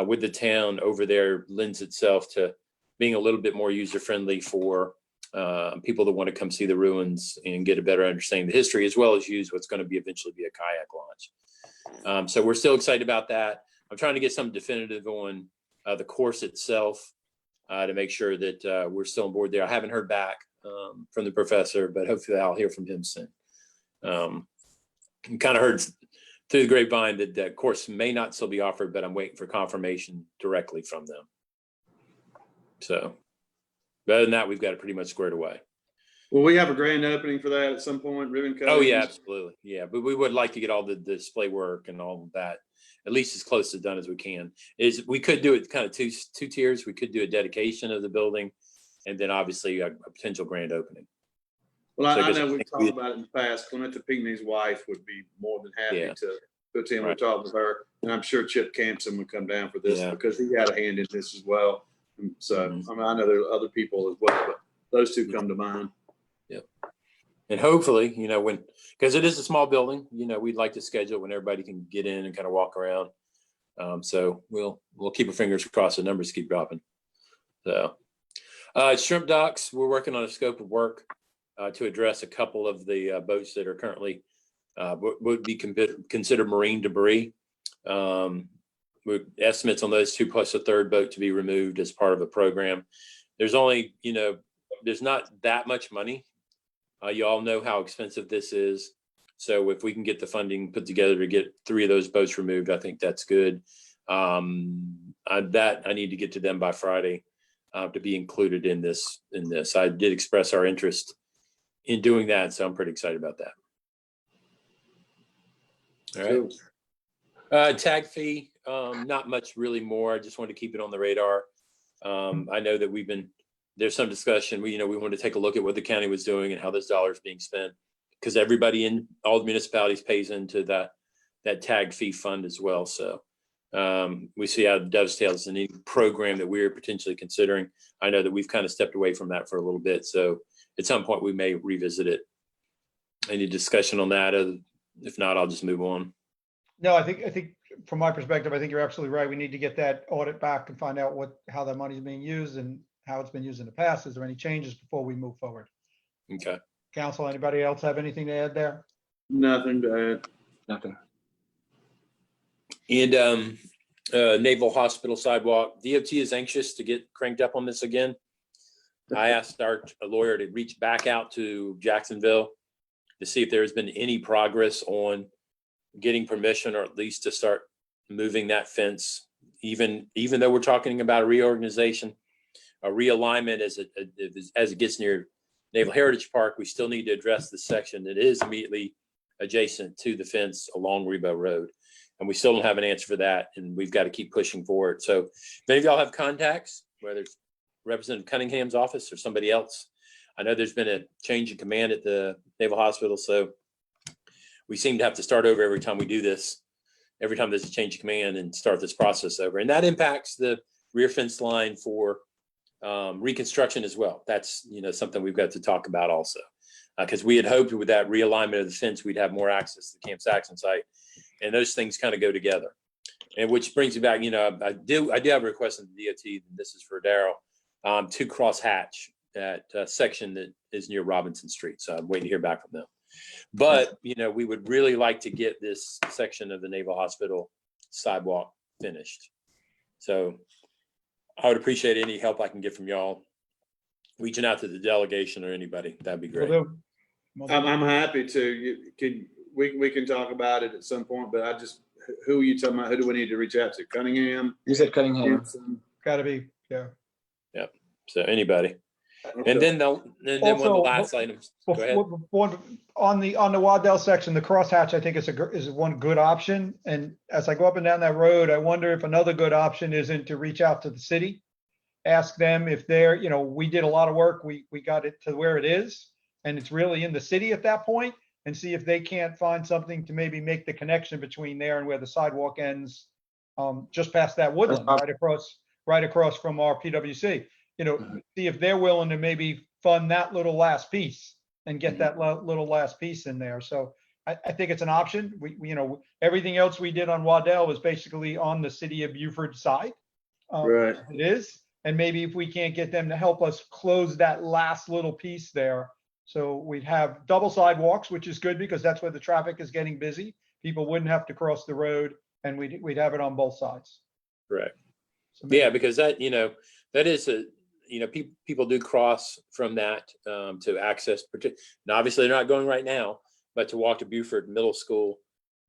[SPEAKER 4] with the town over there lends itself to being a little bit more user-friendly for people that want to come see the ruins and get a better understanding of the history, as well as use what's going to be eventually be a kayak launch. So we're still excited about that. I'm trying to get some definitive on the course itself to make sure that we're still on board there. I haven't heard back from the professor, but hopefully I'll hear from him soon. Kind of heard through the grapevine that that course may not still be offered, but I'm waiting for confirmation directly from them. So, but other than that, we've got it pretty much squared away.
[SPEAKER 7] Will we have a grand opening for that at some point, ribbon cutting?
[SPEAKER 4] Oh yeah, absolutely. Yeah, but we would like to get all the display work and all of that at least as close to done as we can. We could do it kind of two tiers. We could do a dedication of the building, and then obviously a potential grand opening.
[SPEAKER 7] Well,
[SPEAKER 4] So
[SPEAKER 7] I
[SPEAKER 4] I guess
[SPEAKER 7] know
[SPEAKER 4] I
[SPEAKER 7] we've
[SPEAKER 4] think
[SPEAKER 7] talked about it in the past. Clementa Pinckney's wife would be more than happy
[SPEAKER 4] Yeah.
[SPEAKER 7] to put in. We're
[SPEAKER 4] Right.
[SPEAKER 7] talking with her, and I'm sure Chip Campson would come down for this
[SPEAKER 4] Yeah.
[SPEAKER 7] because he had a hand in this as well. And so,
[SPEAKER 4] Mhm.
[SPEAKER 7] I mean, I know there are other people as well, but those two come to mind.
[SPEAKER 4] And hopefully, because it is a small building, we'd like to schedule it when everybody can get in and kind of walk around. So we'll keep our fingers crossed the numbers keep dropping. So shrimp docks, we're working on a scope of work to address a couple of the boats that are currently would be considered marine debris. Estimates on those two plus a third boat to be removed as part of a program. There's only, there's not that much money. You all know how expensive this is. So if we can get the funding put together to get 3 of those boats removed, I think that's good. I need to get to them by Friday to be included in this. I did express our interest in doing that, so I'm pretty excited about that. All right. Tag fee, not much really more. I just wanted to keep it on the radar. I know that there's some discussion. We wanted to take a look at what the county was doing and how those dollars being spent, because everybody in all the municipalities pays into that tag fee fund as well. So we see how it dovetails in any program that we're potentially considering. I know that we've kind of stepped away from that for a little bit. So at some point we may revisit it. Any discussion on that? If not, I'll just move on.
[SPEAKER 2] No, I think from my perspective, I think you're absolutely right. We need to get that audit back and find out how that money is being used and how it's been used in the past. Is there any changes before we move forward?
[SPEAKER 4] Okay.
[SPEAKER 2] Council, anybody else have anything to add there?
[SPEAKER 7] Nothing to add.
[SPEAKER 9] Nothing.
[SPEAKER 4] And Naval Hospital sidewalk, DOT is anxious to get cranked up on this again. I asked our lawyer to reach back out to Jacksonville to see if there has been any progress on getting permission, or at least to start moving that fence, even though we're talking about a reorganization, a realignment as it gets near Naval Heritage Park. We still need to address the section that is immediately adjacent to the fence along Rebo Road. And we still don't have an answer for that, and we've got to keep pushing forward. So if any of y'all have contacts, whether it's Representative Cunningham's office or somebody else, I know there's been a change in command at the Naval Hospital, so we seem to have to start over every time we do this. every time there's a change of command and start this process over. And that impacts the rear fence line for reconstruction as well. That's, something we've got to talk about also. Because we had hoped with that realignment of the fence, we'd have more access to the Camp Saxon site. And those things kind of go together. And which brings me back, I do have a request in the DOT, and this is for Daryl, to cross hatch that section that is near Robinson Street. So I'm waiting to hear back from them. But, we would really like to get this section of the Naval Hospital sidewalk finished. So I would appreciate any help I can get from y'all, reaching out to the delegation or anybody. That'd be great.
[SPEAKER 7] I'm happy to. We can talk about it at some point, but who are you talking about? Who do we need to reach out to? Cunningham?
[SPEAKER 9] You said Cunningham.
[SPEAKER 7] Hanson?
[SPEAKER 2] Gotta be, yeah.
[SPEAKER 4] So anybody.
[SPEAKER 7] Okay.
[SPEAKER 4] And then one of the
[SPEAKER 2] Also,
[SPEAKER 4] last items. Go ahead.
[SPEAKER 2] On the Waddell section, the crosshatch, I think is one good option. And as I go up and down that road, I wonder if another good option isn't to reach out to the city. Ask them if they're, we did a lot of work. We got it to where it is. And it's really in the city at that point, and see if they can't find something to maybe make the connection between there and where the sidewalk ends, just past that woodland, right across from our PWC. See if they're willing to maybe fund that little last piece and get that little last piece in there. So I think it's an option. We everything else we did on Waddell was basically on the city of Beaufort side.
[SPEAKER 7] Right.
[SPEAKER 2] It is. And maybe if we can't get them to help us close that last little piece there. So we'd have double sidewalks, which is good because that's where the traffic is getting busy. People wouldn't have to cross the road, and we'd have it on both sides.
[SPEAKER 4] Correct.
[SPEAKER 2] So
[SPEAKER 4] Yeah, because that is people do cross from that to access. Now, obviously, they're not going right now, but to walk to Beaufort Middle School,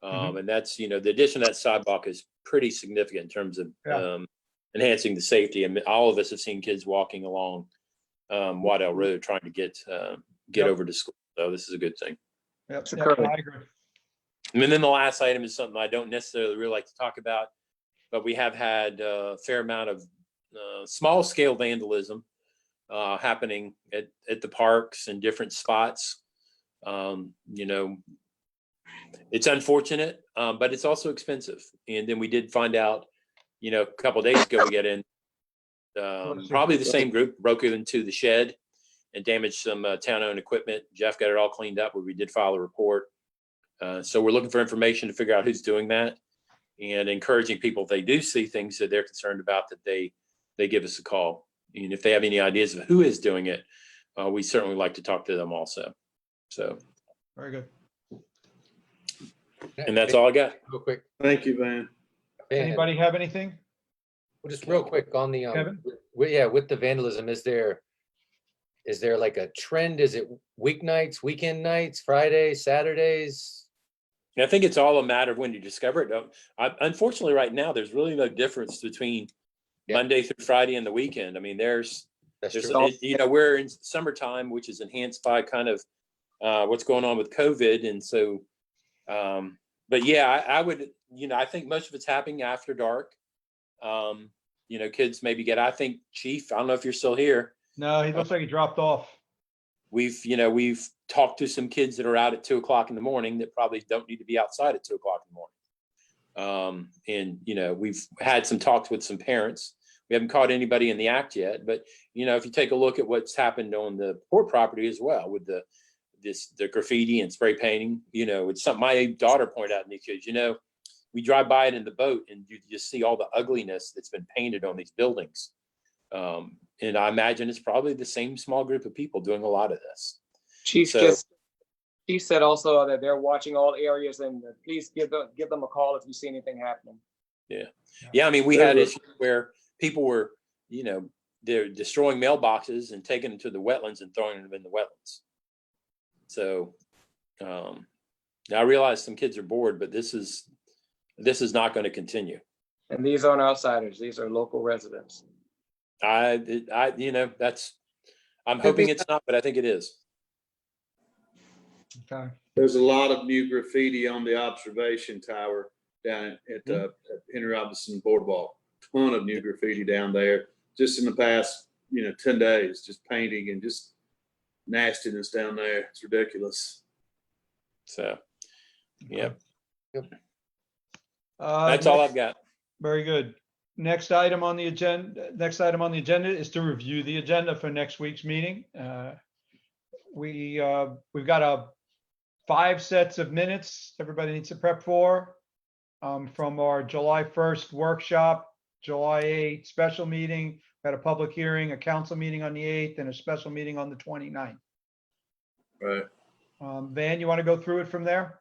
[SPEAKER 4] and that's the addition of that sidewalk is pretty significant in terms of enhancing the safety. And all of us have seen kids walking along Waddell Road trying to get over to school. So this is a good thing.
[SPEAKER 2] Yep,
[SPEAKER 9] occurring.
[SPEAKER 2] I agree.
[SPEAKER 4] And then the last item is something I don't necessarily really like to talk about, but we have had a fair amount of small scale vandalism happening at the parks and different spots. It's unfortunate, but it's also expensive. And then we did find out, a couple of days ago, we get in probably the same group broke into the shed and damaged some town-owned equipment. Jeff got it all cleaned up, but we did file a report. So we're looking for information to figure out who's doing that, and encouraging people, if they do see things that they're concerned about, that they give us a call. And if they have any ideas of who is doing it, we certainly like to talk to them also. So,
[SPEAKER 2] Very good.
[SPEAKER 4] and that's all I got.
[SPEAKER 8] Real quick.
[SPEAKER 7] Thank you, Van.
[SPEAKER 2] Anybody have anything?
[SPEAKER 8] Well, just real quick on the,
[SPEAKER 2] Kevin?
[SPEAKER 8] with the vandalism, is there like a trend? Is it weeknights, weekend nights, Fridays, Saturdays?
[SPEAKER 4] And I think it's all a matter of when you discover it. Unfortunately, right now, there's really no difference between Monday through Friday and the weekend. I mean, there's
[SPEAKER 8] true.
[SPEAKER 4] we're in summertime, which is enhanced by kind of what's going on with COVID. And so, but yeah, I would, I think most of it's happening after dark. Kids maybe I think Chief, I don't know if you're still here.
[SPEAKER 2] No, he looks like he dropped off.
[SPEAKER 4] We've talked to some kids that are out at 2:00 in the morning that probably don't need to be outside at 2:00 in the morning. And we've had some talks with some parents. We haven't caught anybody in the act yet, but if you take a look at what's happened on the port property as well with the graffiti and spray painting, it's something my daughter pointed out in these kids. We drive by it in the boat and you just see all the ugliness that's been painted on these buildings. And I imagine it's probably the same small group of people doing a lot of this.
[SPEAKER 9] Chief said also that they're watching all areas, and please give them a call if you see anything happening.
[SPEAKER 4] Yeah. I mean, we had issues where people were, they're destroying mailboxes and taking them to the wetlands and throwing them in the wetlands. So I realize some kids are bored, but this is not going to continue.
[SPEAKER 9] And these aren't outsiders; these are local residents.
[SPEAKER 4] I'm hoping it's not, but I think it is.
[SPEAKER 2] Okay.
[SPEAKER 7] There's a lot of new graffiti on the observation tower down at Henry Robinson Boardwalk. Ton of new graffiti down there just in the past, 10 days, just painting and just nastiness down there. It's ridiculous.
[SPEAKER 4] So, yeah. That's all I've got.
[SPEAKER 2] Very good. Next item on the agenda is to review the agenda for next week's meeting. We've got 5 sets of minutes everybody needs to prep for, from our July 1st workshop, July 8th special meeting, we had a public hearing, a council meeting on the 8th, and a special meeting on the 29th.
[SPEAKER 7] Right.
[SPEAKER 2] Van, you want to go through it from there?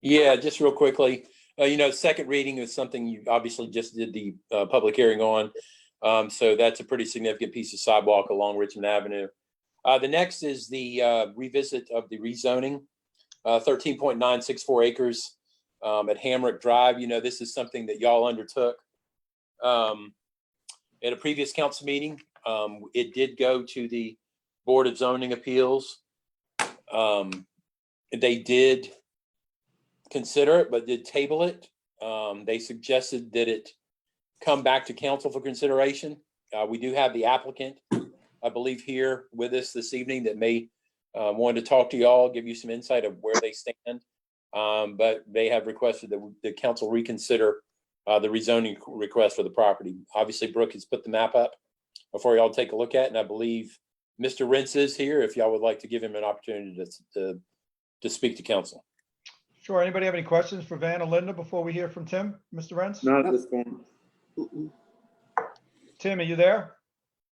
[SPEAKER 4] Yeah, just real quickly, second reading is something you obviously just did the public hearing on. So that's a pretty significant piece of sidewalk along Richmond Avenue. The next is the revisit of the rezoning, 13.964 acres at Hamrick Drive. This is something that y'all undertook at a previous council meeting. It did go to the Board of Zoning Appeals. They did consider it, but did table it. They suggested that it come back to council for consideration. We do have the applicant, I believe, here with us this evening that may want to talk to y'all, give you some insight of where they stand. But they have requested that the council reconsider the rezoning request for the property. Obviously, Brooke has put the map up before y'all take a look at, and I believe Mr. Rentz is here if y'all would like to give him an opportunity to speak to council.
[SPEAKER 2] Sure. Anybody have any questions for Van or Linda before we hear from Tim? Mr. Rentz?
[SPEAKER 7] Not at this point.
[SPEAKER 2] Tim, are you there?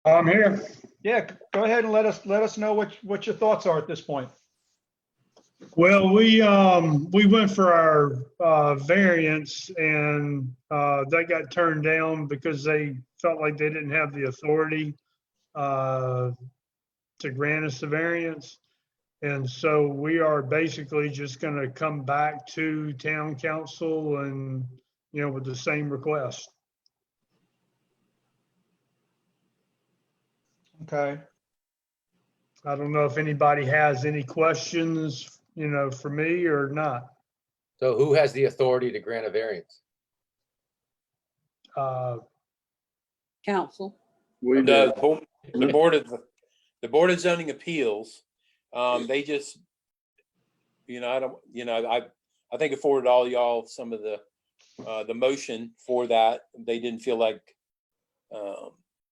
[SPEAKER 12] I'm here.
[SPEAKER 2] Yeah, go ahead and let us know what your thoughts are at this point.
[SPEAKER 12] Well, we went for our variance, and that got turned down because they felt like they didn't have the authority to grant us the variance. And so we are basically just going to come back to town council and, with the same request.
[SPEAKER 2] Okay.
[SPEAKER 12] I don't know if anybody has any questions, for me or not.
[SPEAKER 8] So who has the authority to grant a variance?
[SPEAKER 11] Council.
[SPEAKER 7] We did.
[SPEAKER 4] The Board of Zoning Appeals, they just, I think afforded all y'all some of the motion for that. They didn't feel like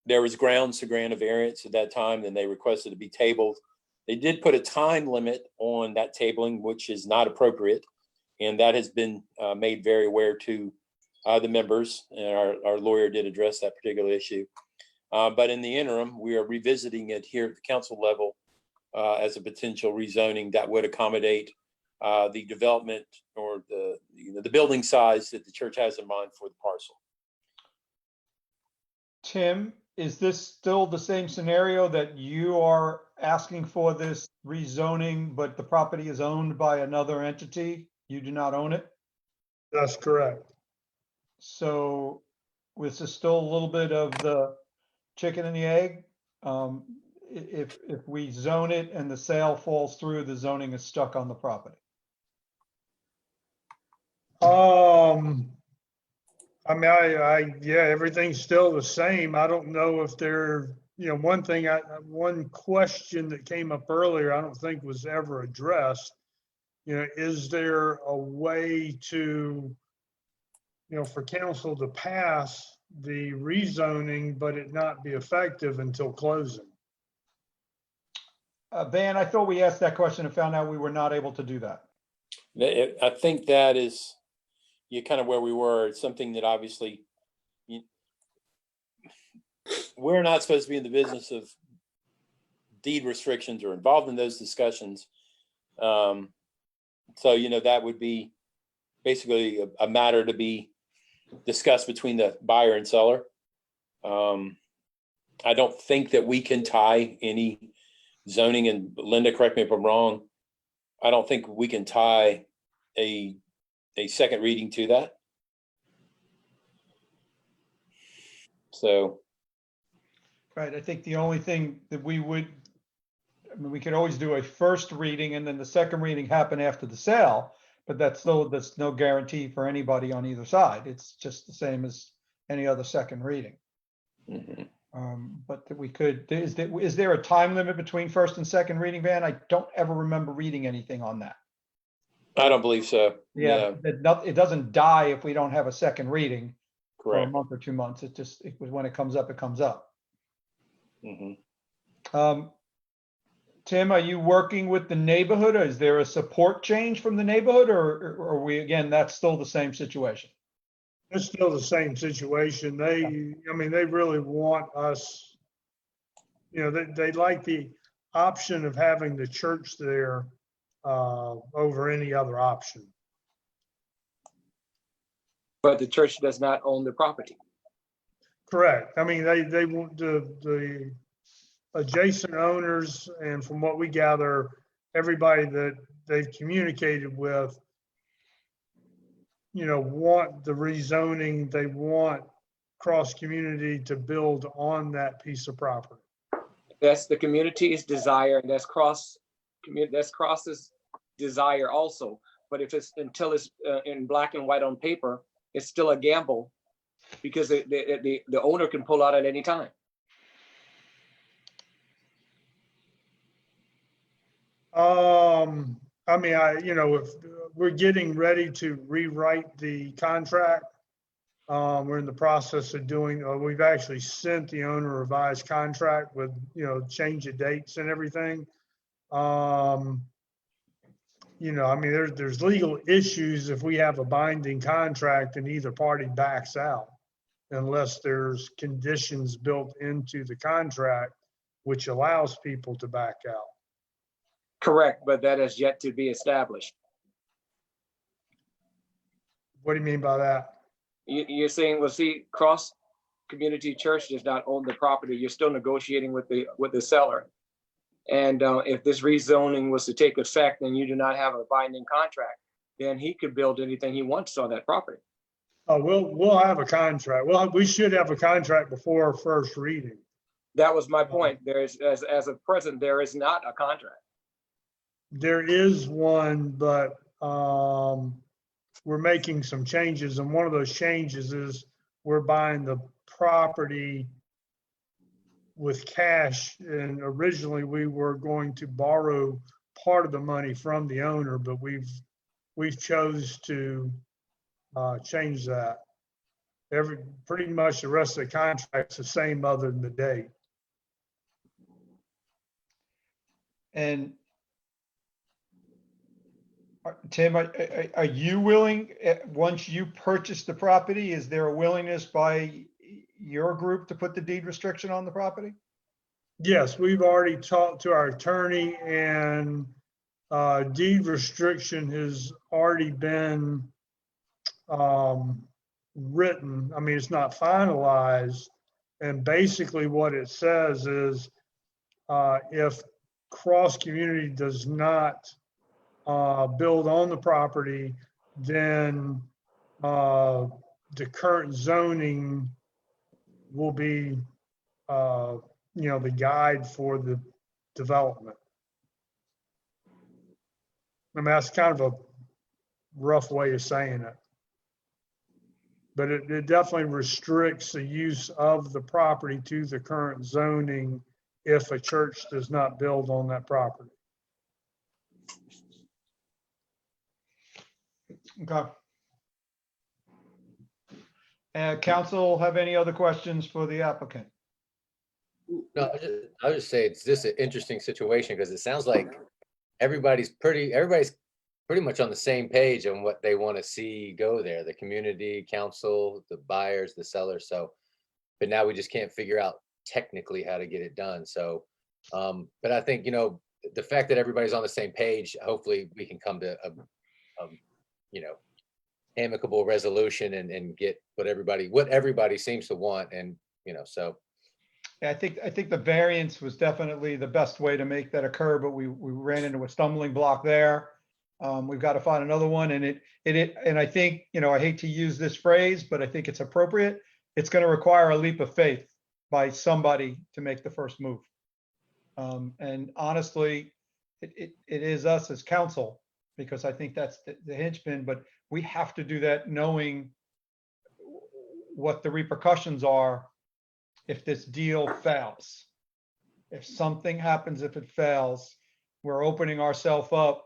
[SPEAKER 4] there was grounds to grant a variance at that time, then they requested to be tabled. They did put a time limit on that tabling, which is not appropriate. And that has been made very aware to the members, and our lawyer did address that particular issue. But in the interim, we are revisiting it here at the council level as a potential rezoning that would accommodate the development or the building size that the church has in mind for the parcel.
[SPEAKER 2] Tim, is this still the same scenario that you are asking for this rezoning, but the property is owned by another entity? You do not own it?
[SPEAKER 12] That's correct.
[SPEAKER 2] So this is still a little bit of the chicken and the egg. If we zone it and the sale falls through, the zoning is stuck on the property.
[SPEAKER 12] Yeah, everything's still the same. I don't know if one question that came up earlier, I don't think was ever addressed. Is there a way to, for council to pass the rezoning, but it not be effective until closing?
[SPEAKER 2] Van, I thought we asked that question and found out we were not able to do that.
[SPEAKER 4] I think that is kind of where we were. It's something that obviously we're not supposed to be in the business of deed restrictions or involved in those discussions. So, that would be basically a matter to be discussed between the buyer and seller. I don't think that we can tie any zoning, and Linda, correct me if I'm wrong, I don't think we can tie a second reading to that. So.
[SPEAKER 2] Right, I think the only thing that we could always do a first reading and then the second reading happen after the sale, but that's no guarantee for anybody on either side. It's just the same as any other second reading.
[SPEAKER 4] Mm-hmm.
[SPEAKER 2] But that we could, is there a time limit between first and second reading, Van? I don't ever remember reading anything on that.
[SPEAKER 4] I don't believe so.
[SPEAKER 2] Yeah, it doesn't die if we don't have a second reading for a
[SPEAKER 4] Correct.
[SPEAKER 2] month or 2 months. When it comes up, it comes up.
[SPEAKER 4] Mhm.
[SPEAKER 2] Tim, are you working with the neighborhood? Or is there a support change from the neighborhood, or are we, again, that's still the same situation?
[SPEAKER 12] It's still the same situation. They really want us, they like the option of having the church there over any other option.
[SPEAKER 9] But the church does not own the property.
[SPEAKER 12] Correct. I mean, they want the adjacent owners, and from what we gather, everybody that they've communicated with, want the rezoning. They want Cross Community to build on that piece of property.
[SPEAKER 9] That's the community's desire, and that's Cross's desire also. But if it's until it's in black and white on paper, it's still a gamble because the owner can pull out at any time.
[SPEAKER 12] If we're getting ready to rewrite the contract, we're in the process of doing, we've actually sent the owner a revised contract with, change of dates and everything. There's legal issues if we have a binding contract and either party backs out, unless there's conditions built into the contract which allows people to back out.
[SPEAKER 9] Correct, but that has yet to be established.
[SPEAKER 12] What do you mean by that?
[SPEAKER 9] You're saying, well, see, Cross Community Church does not own the property. You're still negotiating with the seller. And if this rezoning was to take effect and you do not have a binding contract, then he could build anything he wants on that property.
[SPEAKER 12] We'll have a contract. We should have a contract before our first reading.
[SPEAKER 9] That was my point. There is, as of present, there is not a contract.
[SPEAKER 12] There is one, but we're making some changes, and one of those changes is we're buying the property with cash, and originally we were going to borrow part of the money from the owner, but we've chose to change that. Pretty much the rest of the contract's the same other than the date.
[SPEAKER 2] And Tim, are you willing, once you purchase the property, is there a willingness by your group to put the deed restriction on the property?
[SPEAKER 12] Yes, we've already talked to our attorney, and deed restriction has already been written. I mean, it's not finalized. And basically what it says is if Cross Community does not build on the property, then the current zoning will be, the guide for the development. I mean, that's kind of a rough way of saying it. But it definitely restricts the use of the property to the current zoning if a church does not build on that property.
[SPEAKER 2] Okay. Council have any other questions for the applicant?
[SPEAKER 8] No, I'll just say it's just an interesting situation because it sounds like everybody's pretty much on the same page on what they want to see go there. The community, council, the buyers, the sellers. So, but now we just can't figure out technically how to get it done. So, but I think, the fact that everybody's on the same page, hopefully we can come to a amicable resolution and get what everybody seems to want. And, so.
[SPEAKER 2] Yeah, I think the variance was definitely the best way to make that occur, but we ran into a stumbling block there. We've got to find another one, and and I think, I hate to use this phrase, but I think it's appropriate. It's going to require a leap of faith by somebody to make the first move. And honestly, it is us as council, because I think that's the linchpin, but we have to do that knowing what the repercussions are if this deal fails. If something happens, if it fails, we're opening ourselves up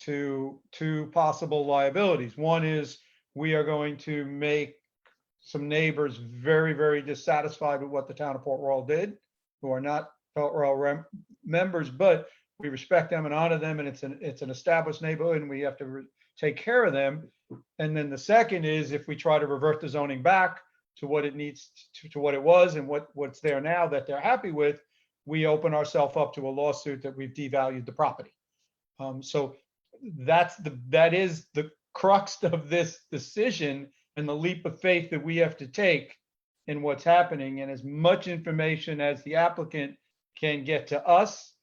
[SPEAKER 2] to two possible liabilities. One is we are going to make some neighbors very, very dissatisfied with what the town of Port Royal did, who are not Port Royal members, but we respect them and honor them, and it's an established neighborhood, and we have to take care of them. And then the second is if we try to revert the zoning back to what it needs to what it was and what's there now that they're happy with, we open ourselves up to a lawsuit that we've devalued the property. So that is the crux of this decision and the leap of faith that we have to take in what's happening. And as much information as the applicant can get to us,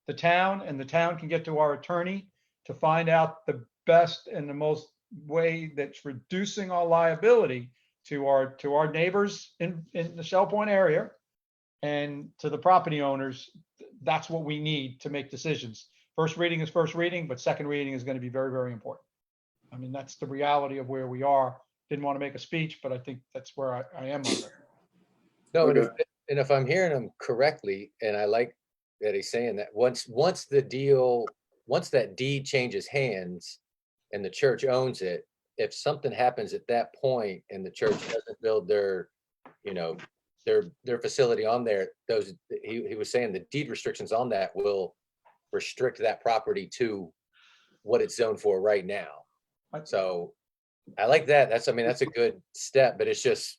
[SPEAKER 2] the town, and the town can get to our attorney to find out the best and the most way that's reducing our liability to our neighbors in the Shell Point area and to the property owners. That's what we need to make decisions. First reading is first reading, but second reading is going to be very, very important. I mean, that's the reality of where we are. Didn't want to make a speech, but I think that's where I am on it.
[SPEAKER 8] No, and
[SPEAKER 7] Okay.
[SPEAKER 8] if I'm hearing him correctly, and I like that he's saying that once that deed changes hands and the church owns it, if something happens at that point and the church doesn't build their facility on there, he was saying the deed restrictions on that will restrict that property to what it's zoned for right now. So I like that. That's a good step, but it's just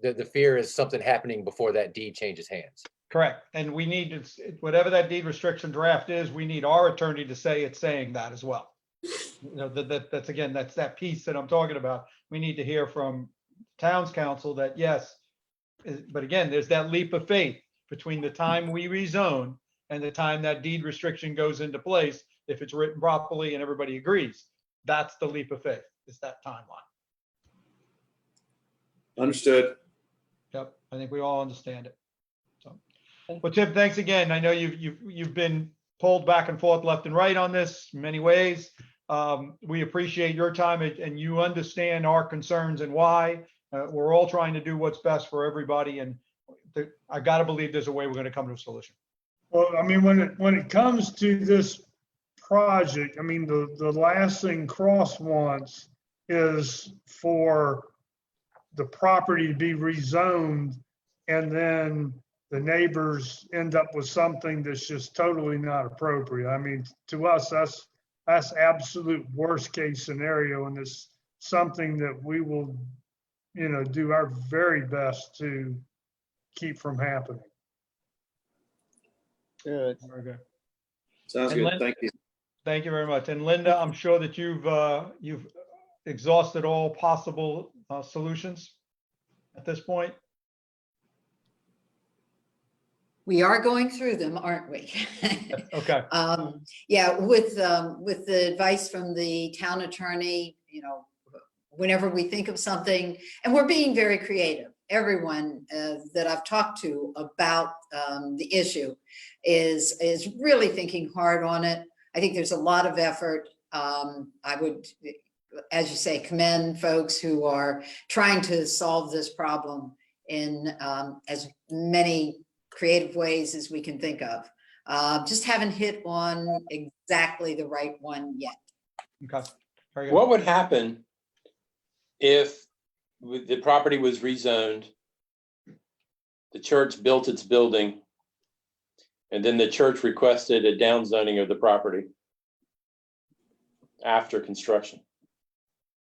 [SPEAKER 8] the fear is something happening before that deed changes hands.
[SPEAKER 2] Correct. And we need to, whatever that deed restriction draft is, we need our attorney to say it's saying that as well. You know, that's that piece that I'm talking about. We need to hear from town's council that yes, but again, there's that leap of faith between the time we rezone and the time that deed restriction goes into place. If it's written properly and everybody agrees, that's the leap of faith, is that timeline.
[SPEAKER 7] Understood.
[SPEAKER 2] Yep, I think we all understand it. So, well, Tim, thanks again. I know you've been pulled back and forth left and right on this in many ways. We appreciate your time and you understand our concerns and why. We're all trying to do what's best for everybody, and I got to believe there's a way we're going to come to a solution.
[SPEAKER 12] Well, I mean, when it comes to this project, I mean, the last thing Cross wants is for the property to be rezoned and then the neighbors end up with something that's just totally not appropriate. I mean, to us, that's absolute worst case scenario, and it's something that we will, do our very best to keep from happening.
[SPEAKER 10] Good.
[SPEAKER 2] Very good.
[SPEAKER 7] Sounds
[SPEAKER 2] And
[SPEAKER 7] good.
[SPEAKER 2] Lynn-
[SPEAKER 7] Thank you.
[SPEAKER 2] Thank you very much. And Linda, I'm sure that you've exhausted all possible solutions at this point.
[SPEAKER 6] We are going through them, aren't we?
[SPEAKER 2] Okay.
[SPEAKER 6] Yeah, with the advice from the town attorney, whenever we think of something, and we're being very creative. Everyone that I've talked to about the issue is really thinking hard on it. I think there's a lot of effort. I would, as you say, commend folks who are trying to solve this problem in as many creative ways as we can think of. Just haven't hit on exactly the right one yet.
[SPEAKER 2] Okay. Very good.
[SPEAKER 4] What would happen if the property was rezoned, the church built its building, and then the church requested a downzoning of the property after construction?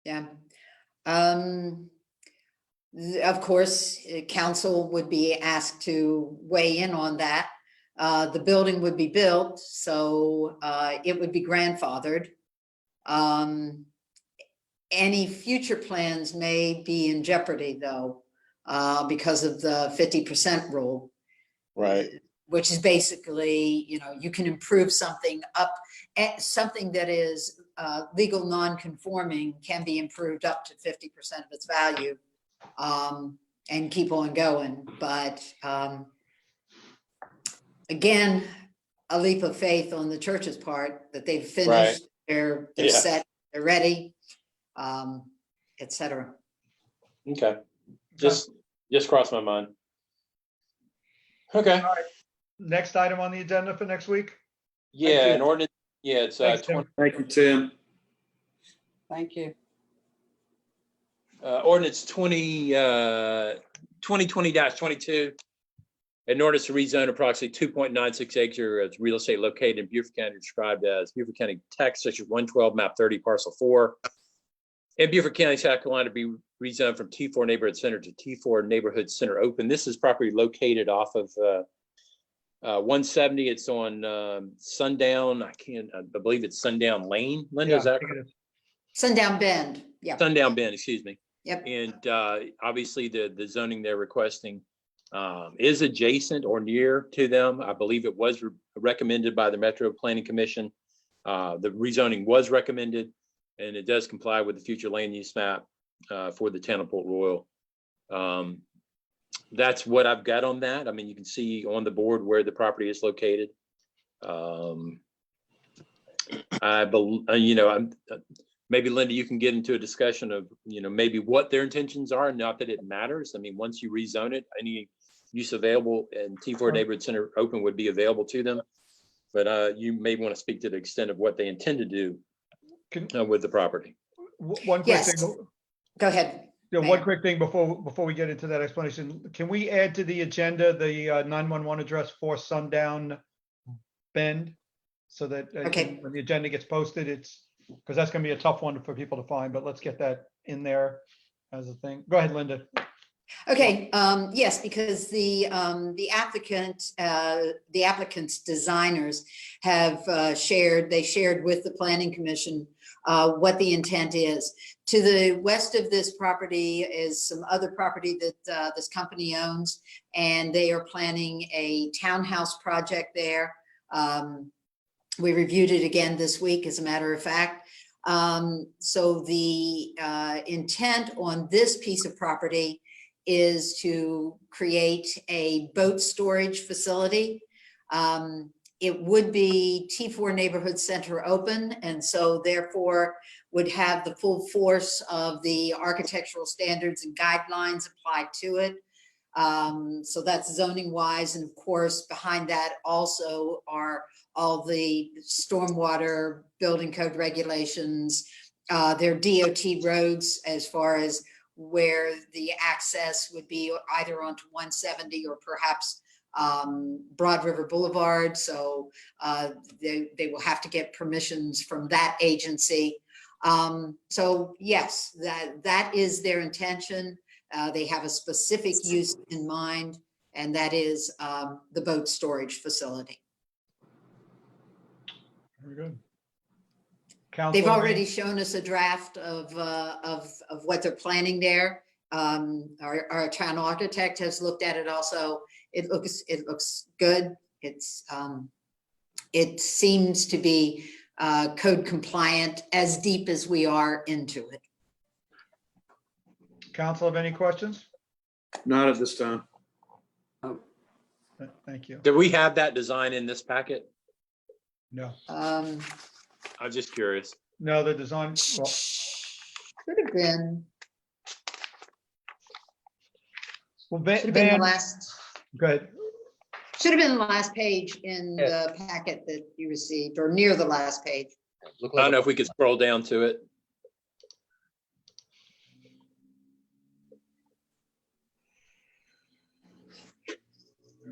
[SPEAKER 6] Yeah. Of course, council would be asked to weigh in on that. The building would be built, so it would be grandfathered. Any future plans may be in jeopardy, though, because of the 50% rule.
[SPEAKER 4] Right.
[SPEAKER 6] Which is basically, you can improve something up, something that is legal non-conforming can be improved up to 50% of its value, and keep on going. But again, a leap of faith on the church's part that they've finished, they're
[SPEAKER 4] Yeah.
[SPEAKER 6] set, they're ready, et cetera.
[SPEAKER 4] Okay. Just crossed my mind. Okay.
[SPEAKER 2] Next item on the agenda for next week.
[SPEAKER 4] Yeah,
[SPEAKER 2] you.
[SPEAKER 4] an ordinance Yeah, it's
[SPEAKER 2] Thanks, Tim.
[SPEAKER 7] Thank you, Tim.
[SPEAKER 11] Thank you.
[SPEAKER 4] ordinance 2020-22. An ordinance to rezone approximately 2.96 acre of real estate located in Beaufort County, described as Beaufort County Tax Section 112, map 30, parcel 4. In Beaufort County, South Carolina, to be rezoned from T4 Neighborhood Center to T4 Neighborhood Center Open. This is property located off of 170. It's on Sundown. I believe it's Sundown Lane. Linda, is
[SPEAKER 2] Yeah, I
[SPEAKER 4] that
[SPEAKER 2] think
[SPEAKER 4] right?
[SPEAKER 2] it is.
[SPEAKER 6] Sundown Bend. Yeah.
[SPEAKER 4] Sundown Bend, excuse me.
[SPEAKER 6] Yep.
[SPEAKER 4] And obviously the zoning they're requesting is adjacent or near to them. I believe it was recommended by the Metro Planning Commission. The rezoning was recommended, and it does comply with the future land use map for the town of Port Royal. That's what I've got on that. I mean, you can see on the board where the property is located. Maybe Linda, you can get into a discussion of, maybe what their intentions are. Not that it matters. I mean, once you rezone it, any use available and T4 Neighborhood Center Open would be available to them. But you may want to speak to the extent of what they intend to do with the property.
[SPEAKER 2] One quick
[SPEAKER 6] Yes.
[SPEAKER 2] thing.
[SPEAKER 6] Go ahead.
[SPEAKER 2] Yeah, one
[SPEAKER 6] Mayor.
[SPEAKER 2] quick thing before we get into that explanation. Can we add to the agenda the 911 address for Sundown Bend? So that
[SPEAKER 6] Okay.
[SPEAKER 2] when the agenda gets posted, because that's going to be a tough one for people to find, but let's get that in there as a thing. Go ahead, Linda.
[SPEAKER 6] Okay, yes, because the applicant's designers have shared with the planning commission what the intent is. To the west of this property is some other property that this company owns, and they are planning a townhouse project there. We reviewed it again this week, as a matter of fact. So the intent on this piece of property is to create a boat storage facility. It would be T4 Neighborhood Center Open, and so therefore would have the full force of the architectural standards and guidelines applied to it. So that's zoning wise, and of course behind that also are all the stormwater building code regulations, their DOT roads as far as where the access would be either onto 170 or perhaps Broad River Boulevard. So they will have to get permissions from that agency. So yes, that is their intention. They have a specific use in mind, and that is the boat storage facility.
[SPEAKER 2] Very good.
[SPEAKER 6] They've
[SPEAKER 2] Council,
[SPEAKER 6] already shown us a draft of what they're planning there. Our town architect has looked at it also. It looks good. It seems to be code compliant, as deep as we are into it.
[SPEAKER 2] Council have any questions?
[SPEAKER 7] Not at this time.
[SPEAKER 2] Thank you.
[SPEAKER 4] Do we have that design in this packet?
[SPEAKER 2] No,
[SPEAKER 6] Um,
[SPEAKER 4] I'm just curious.
[SPEAKER 2] no, the design, well,
[SPEAKER 6] Should have been,
[SPEAKER 2] Ben,
[SPEAKER 6] the last,
[SPEAKER 2] good.
[SPEAKER 6] should have been the last page in
[SPEAKER 8] Yeah.
[SPEAKER 6] the packet that you received, or near the last page.
[SPEAKER 8] Look
[SPEAKER 4] I don't
[SPEAKER 8] like,
[SPEAKER 4] know if we could scroll down to it.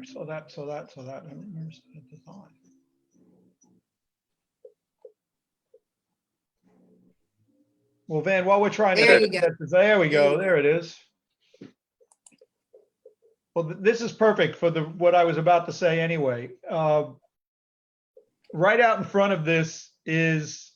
[SPEAKER 2] So that. Where's the design? Well, Van, while we're trying to.
[SPEAKER 6] There you go.
[SPEAKER 2] There we go. There it is. Well, this is perfect for what I was about to say anyway. Right out in front of this is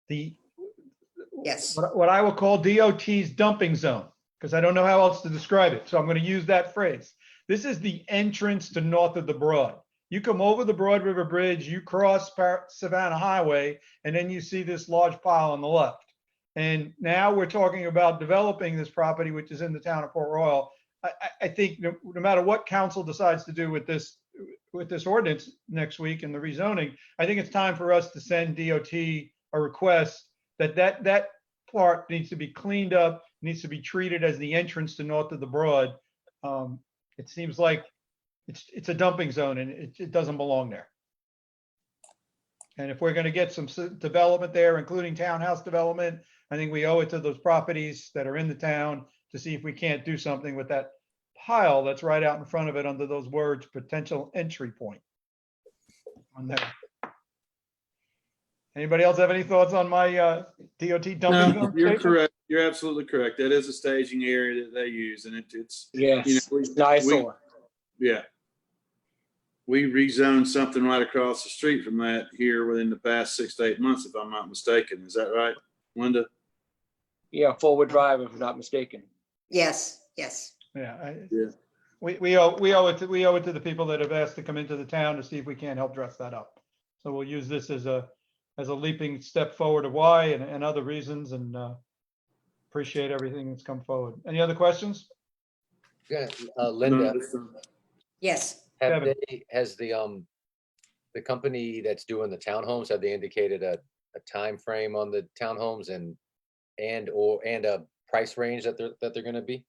[SPEAKER 6] Yes.
[SPEAKER 2] what I will call DOT's dumping zone, because I don't know how else to describe it. So I'm going to use that phrase. This is the entrance to north of the Broad. You come over the Broad River Bridge, you cross Savannah Highway, and then you see this large pile on the left. And now we're talking about developing this property, which is in the town of Port Royal. I think no matter what council decides to do with this ordinance next week and the rezoning, I think it's time for us to send DOT a request that part needs to be cleaned up, needs to be treated as the entrance to north of the Broad. It seems like it's a dumping zone, and it doesn't belong there. And if we're going to get some development there, including townhouse development, I think we owe it to those properties that are in the town to see if we can't do something with that pile that's right out in front of it under those words, potential entry point. On there. Anybody else have any thoughts on my DOT dumping?
[SPEAKER 7] No,
[SPEAKER 2] zone
[SPEAKER 7] you're
[SPEAKER 2] statement?
[SPEAKER 7] correct. You're absolutely correct. That is a staging area that they use, and it's,
[SPEAKER 9] Yes,
[SPEAKER 7] you know,
[SPEAKER 9] it's nice.
[SPEAKER 7] yeah. We rezoned something right across the street from that here within the past 6 to 8 months, if I'm not mistaken. Is that right, Linda?
[SPEAKER 9] Yeah, forward drive, if I'm not mistaken.
[SPEAKER 6] Yes, yes.
[SPEAKER 2] Yeah.
[SPEAKER 7] Yeah.
[SPEAKER 2] We owe it to the people that have asked to come into the town to see if we can't help dress that up. So we'll use this as a leaping step forward of why and other reasons, and appreciate everything that's come forward. Any other questions?
[SPEAKER 8] Yeah, Linda,
[SPEAKER 6] Yes.
[SPEAKER 2] Kevin.
[SPEAKER 8] has the company that's doing the townhomes, have they indicated a time frame on the townhomes and a price range that they're gonna be?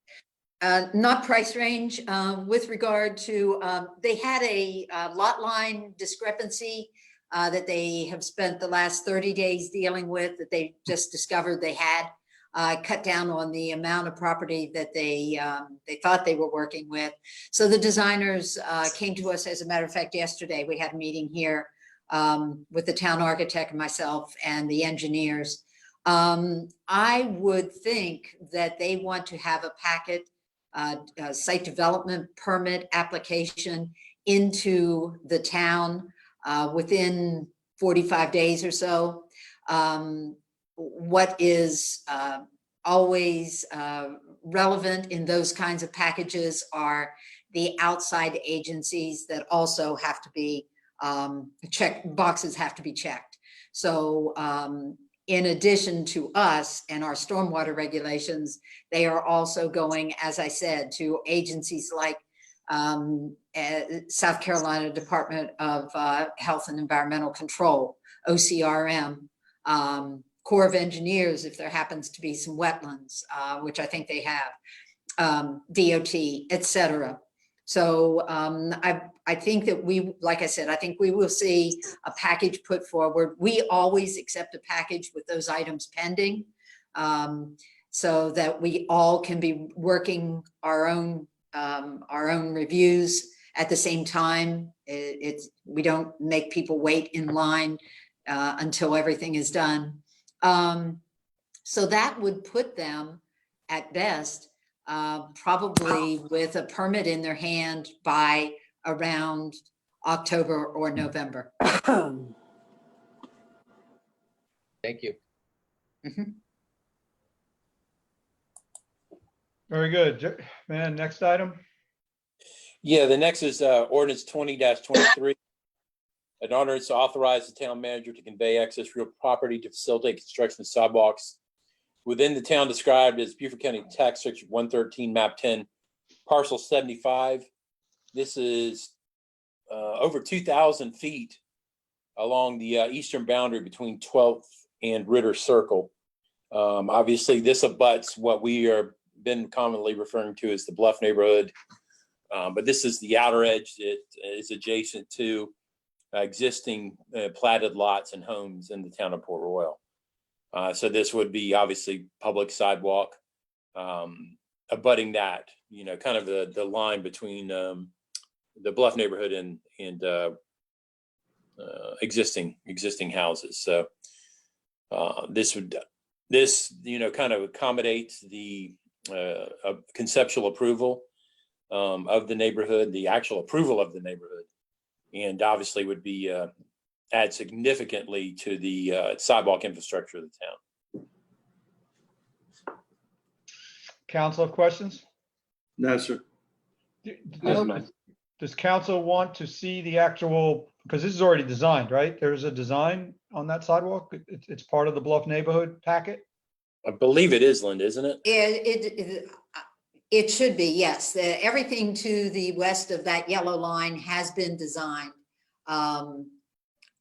[SPEAKER 6] Not price range, with regard to, they had a lot line discrepancy that they have spent the last 30 days dealing with, that they just discovered they had cut down on the amount of property that they thought they were working with. So the designers came to us, as a matter of fact, yesterday. We had a meeting here with the town architect and myself and the engineers. I would think that they want to have a packet, site development permit application into the town within 45 days or so. What is always relevant in those kinds of packages are the outside agencies that also have to be checked, boxes have to be checked. So in addition to us and our stormwater regulations, they are also going, as I said, to agencies like South Carolina Department of Health and Environmental Control, OCRM, Corps of Engineers, if there happens to be some wetlands, which I think they have, DOT, et cetera. So I think that like I said, I think we will see a package put forward. We always accept a package with those items pending, so that we all can be working our own reviews at the same time. We don't make people wait in line until everything is done. So that would put them at best, probably with a permit in their hand by around October or November.
[SPEAKER 8] Thank you.
[SPEAKER 6] Mhm.
[SPEAKER 2] Very good. Man, next item.
[SPEAKER 4] Yeah, the next is ordinance 20-23. An ordinance to authorize the town manager to convey excess real property to facilitate construction of sidewalks within the town described as Beaufort County Tax Section 113, Map 10, Parcel 75. This is over 2,000 feet along the eastern boundary between 12th and Ritter Circle. Obviously, this abuts what we are been commonly referring to as the Bluff neighborhood, but this is the outer edge that is adjacent to existing platted lots and homes in the town of Port Royal. So this would be obviously public sidewalk, abutting that, kind of the line between the Bluff neighborhood and existing houses. So this kind of accommodates the conceptual approval of the neighborhood, the actual approval of the neighborhood, and obviously would be add significantly to the sidewalk infrastructure of the town.
[SPEAKER 2] Council have questions?
[SPEAKER 7] No, sir.
[SPEAKER 2] Does council want to see the actual, because this is already designed, right? There's a design on that sidewalk. It's part of the Bluff neighborhood packet.
[SPEAKER 4] I believe it is, Linda, isn't it?
[SPEAKER 6] It should be, yes. Everything to the west of that yellow line has been designed.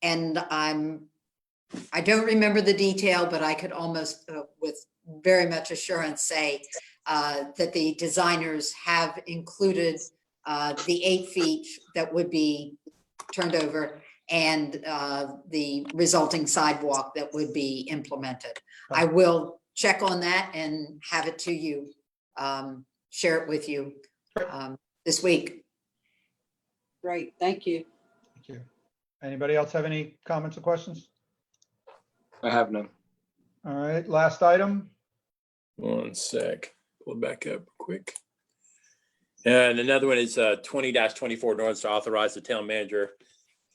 [SPEAKER 6] And I don't remember the detail, but I could almost with very much assurance say that the designers have included the 8 feet that would be turned over and the resulting sidewalk that would be implemented. I will check on that and have it to you, share it with you this week.
[SPEAKER 11] Great, thank you.
[SPEAKER 2] Thank you. Anybody else have any comments or questions?
[SPEAKER 9] I have none.
[SPEAKER 2] All right, last item.
[SPEAKER 4] One sec, pull it back up quick. And another one is 20-24 North to authorize the town manager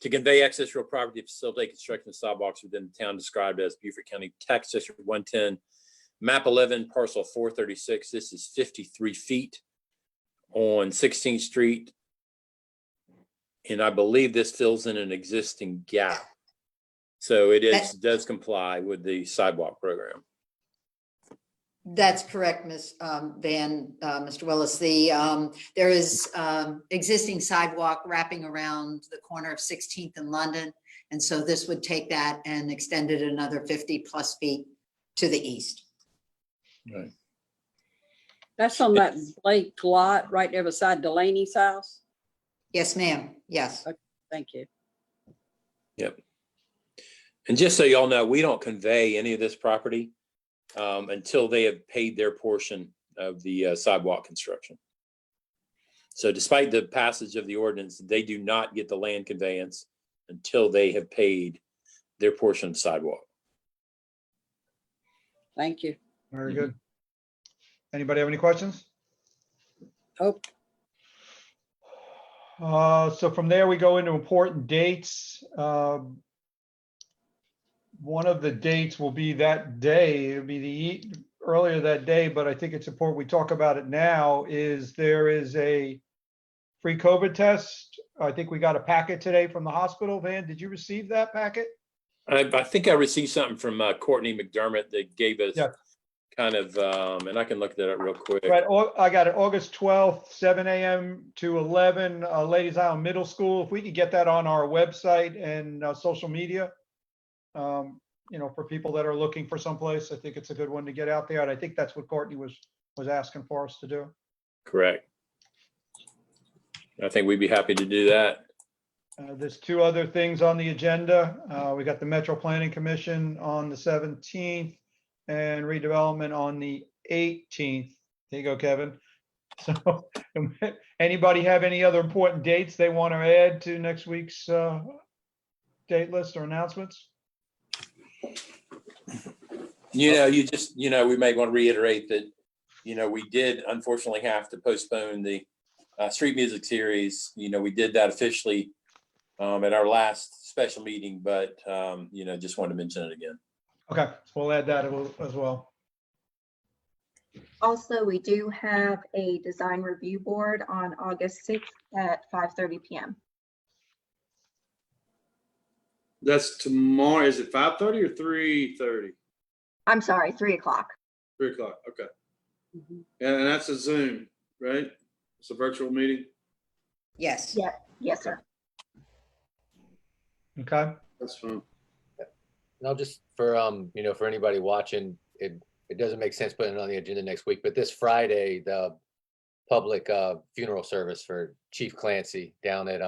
[SPEAKER 4] to convey excess real property to facilitate construction of sidewalks within the town described as Beaufort County Tax District 110, map 11, parcel 436. This is 53 feet on 16th Street. And I believe this fills in an existing gap. So it does comply with the sidewalk program.
[SPEAKER 6] That's correct, Ms. Mr. Willis. There is existing sidewalk wrapping around the corner of 16th and London. And so this would take that and extend it another 50 plus feet to the east.
[SPEAKER 4] Right.
[SPEAKER 11] That's on that Blake lot right there beside Delaney's house.
[SPEAKER 6] Yes, ma'am. Yes.
[SPEAKER 11] Thank you.
[SPEAKER 4] Yep. And just so y'all know, we don't convey any of this property until they have paid their portion of the sidewalk construction. So despite the passage of the ordinance, they do not get the land conveyance until they have paid their portion of the sidewalk.
[SPEAKER 11] Thank you.
[SPEAKER 2] Very good. Anybody have any questions?
[SPEAKER 11] Oh,
[SPEAKER 2] So from there, we go into important dates. One of the dates will be that day, it'll be earlier that day, but I think it's important we talk about it now, is there is a free COVID test. I think we got a packet today from the hospital. Van, did you receive that packet?
[SPEAKER 4] I think I received something from Courtney McDermott that gave us
[SPEAKER 2] Yeah.
[SPEAKER 4] kind of, and I can look that up real quick.
[SPEAKER 2] Right, I got it August 12th, 7 a.m. to 11, Ladies Island Middle School. If we could get that on our website and social media, for people that are looking for someplace, I think it's a good one to get out there. And I think that's what Courtney was asking for us to do.
[SPEAKER 4] Correct. I think we'd be happy to do that.
[SPEAKER 2] There's two other things on the agenda. We got the Metro Planning Commission on the 17th and redevelopment on the 18th. There you go, Kevin. So anybody have any other important dates they want to add to next week's date list or announcements?
[SPEAKER 4] We may want to reiterate that, we did unfortunately have to postpone the street music series. We did that officially at our last special meeting, but, just wanted to mention it again.
[SPEAKER 2] Okay, so we'll add that as well.
[SPEAKER 5] Also, we do have a design review board on August 6th at 5:30 p.m.
[SPEAKER 7] That's tomorrow. Is it 5:30 or 3:30?
[SPEAKER 5] I'm sorry, 3 o'clock.
[SPEAKER 7] 3 o'clock. Okay. And that's a Zoom, right? It's a virtual meeting.
[SPEAKER 6] Yes.
[SPEAKER 5] Yeah, yes, sir.
[SPEAKER 2] Okay.
[SPEAKER 7] That's fine.
[SPEAKER 8] No, just for, for anybody watching, it doesn't make sense putting it on the agenda next week, but this Friday, the public funeral service for Chief Clancy down at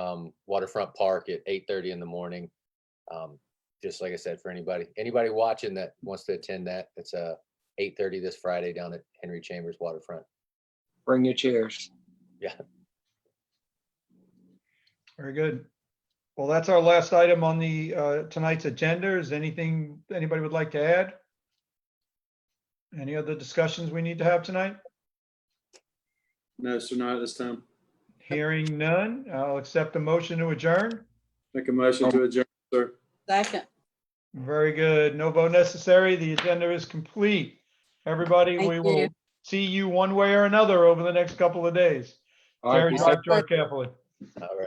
[SPEAKER 8] Waterfront Park at 8:30 in the morning. Just like I said, for anybody watching that wants to attend that, it's 8:30 this Friday down at Henry Chambers Waterfront.
[SPEAKER 9] Bring your chairs.
[SPEAKER 8] Yeah.
[SPEAKER 2] Very good. Well, that's our last item on the tonight's agenda. Is anything anybody would like to add? Any other discussions we need to have tonight?
[SPEAKER 7] No, sir, not at this time.
[SPEAKER 2] Hearing none, I'll accept a motion to adjourn.
[SPEAKER 7] Make a motion to adjourn, sir.
[SPEAKER 11] second.
[SPEAKER 2] Very good. No vote necessary. The agenda is complete. Everybody,
[SPEAKER 11] Thank
[SPEAKER 2] we will
[SPEAKER 11] you.
[SPEAKER 2] see you one way or another over the next couple of days.
[SPEAKER 9] All right,
[SPEAKER 2] Karen,
[SPEAKER 9] be safe.
[SPEAKER 2] drive carefully.
[SPEAKER 8] All right.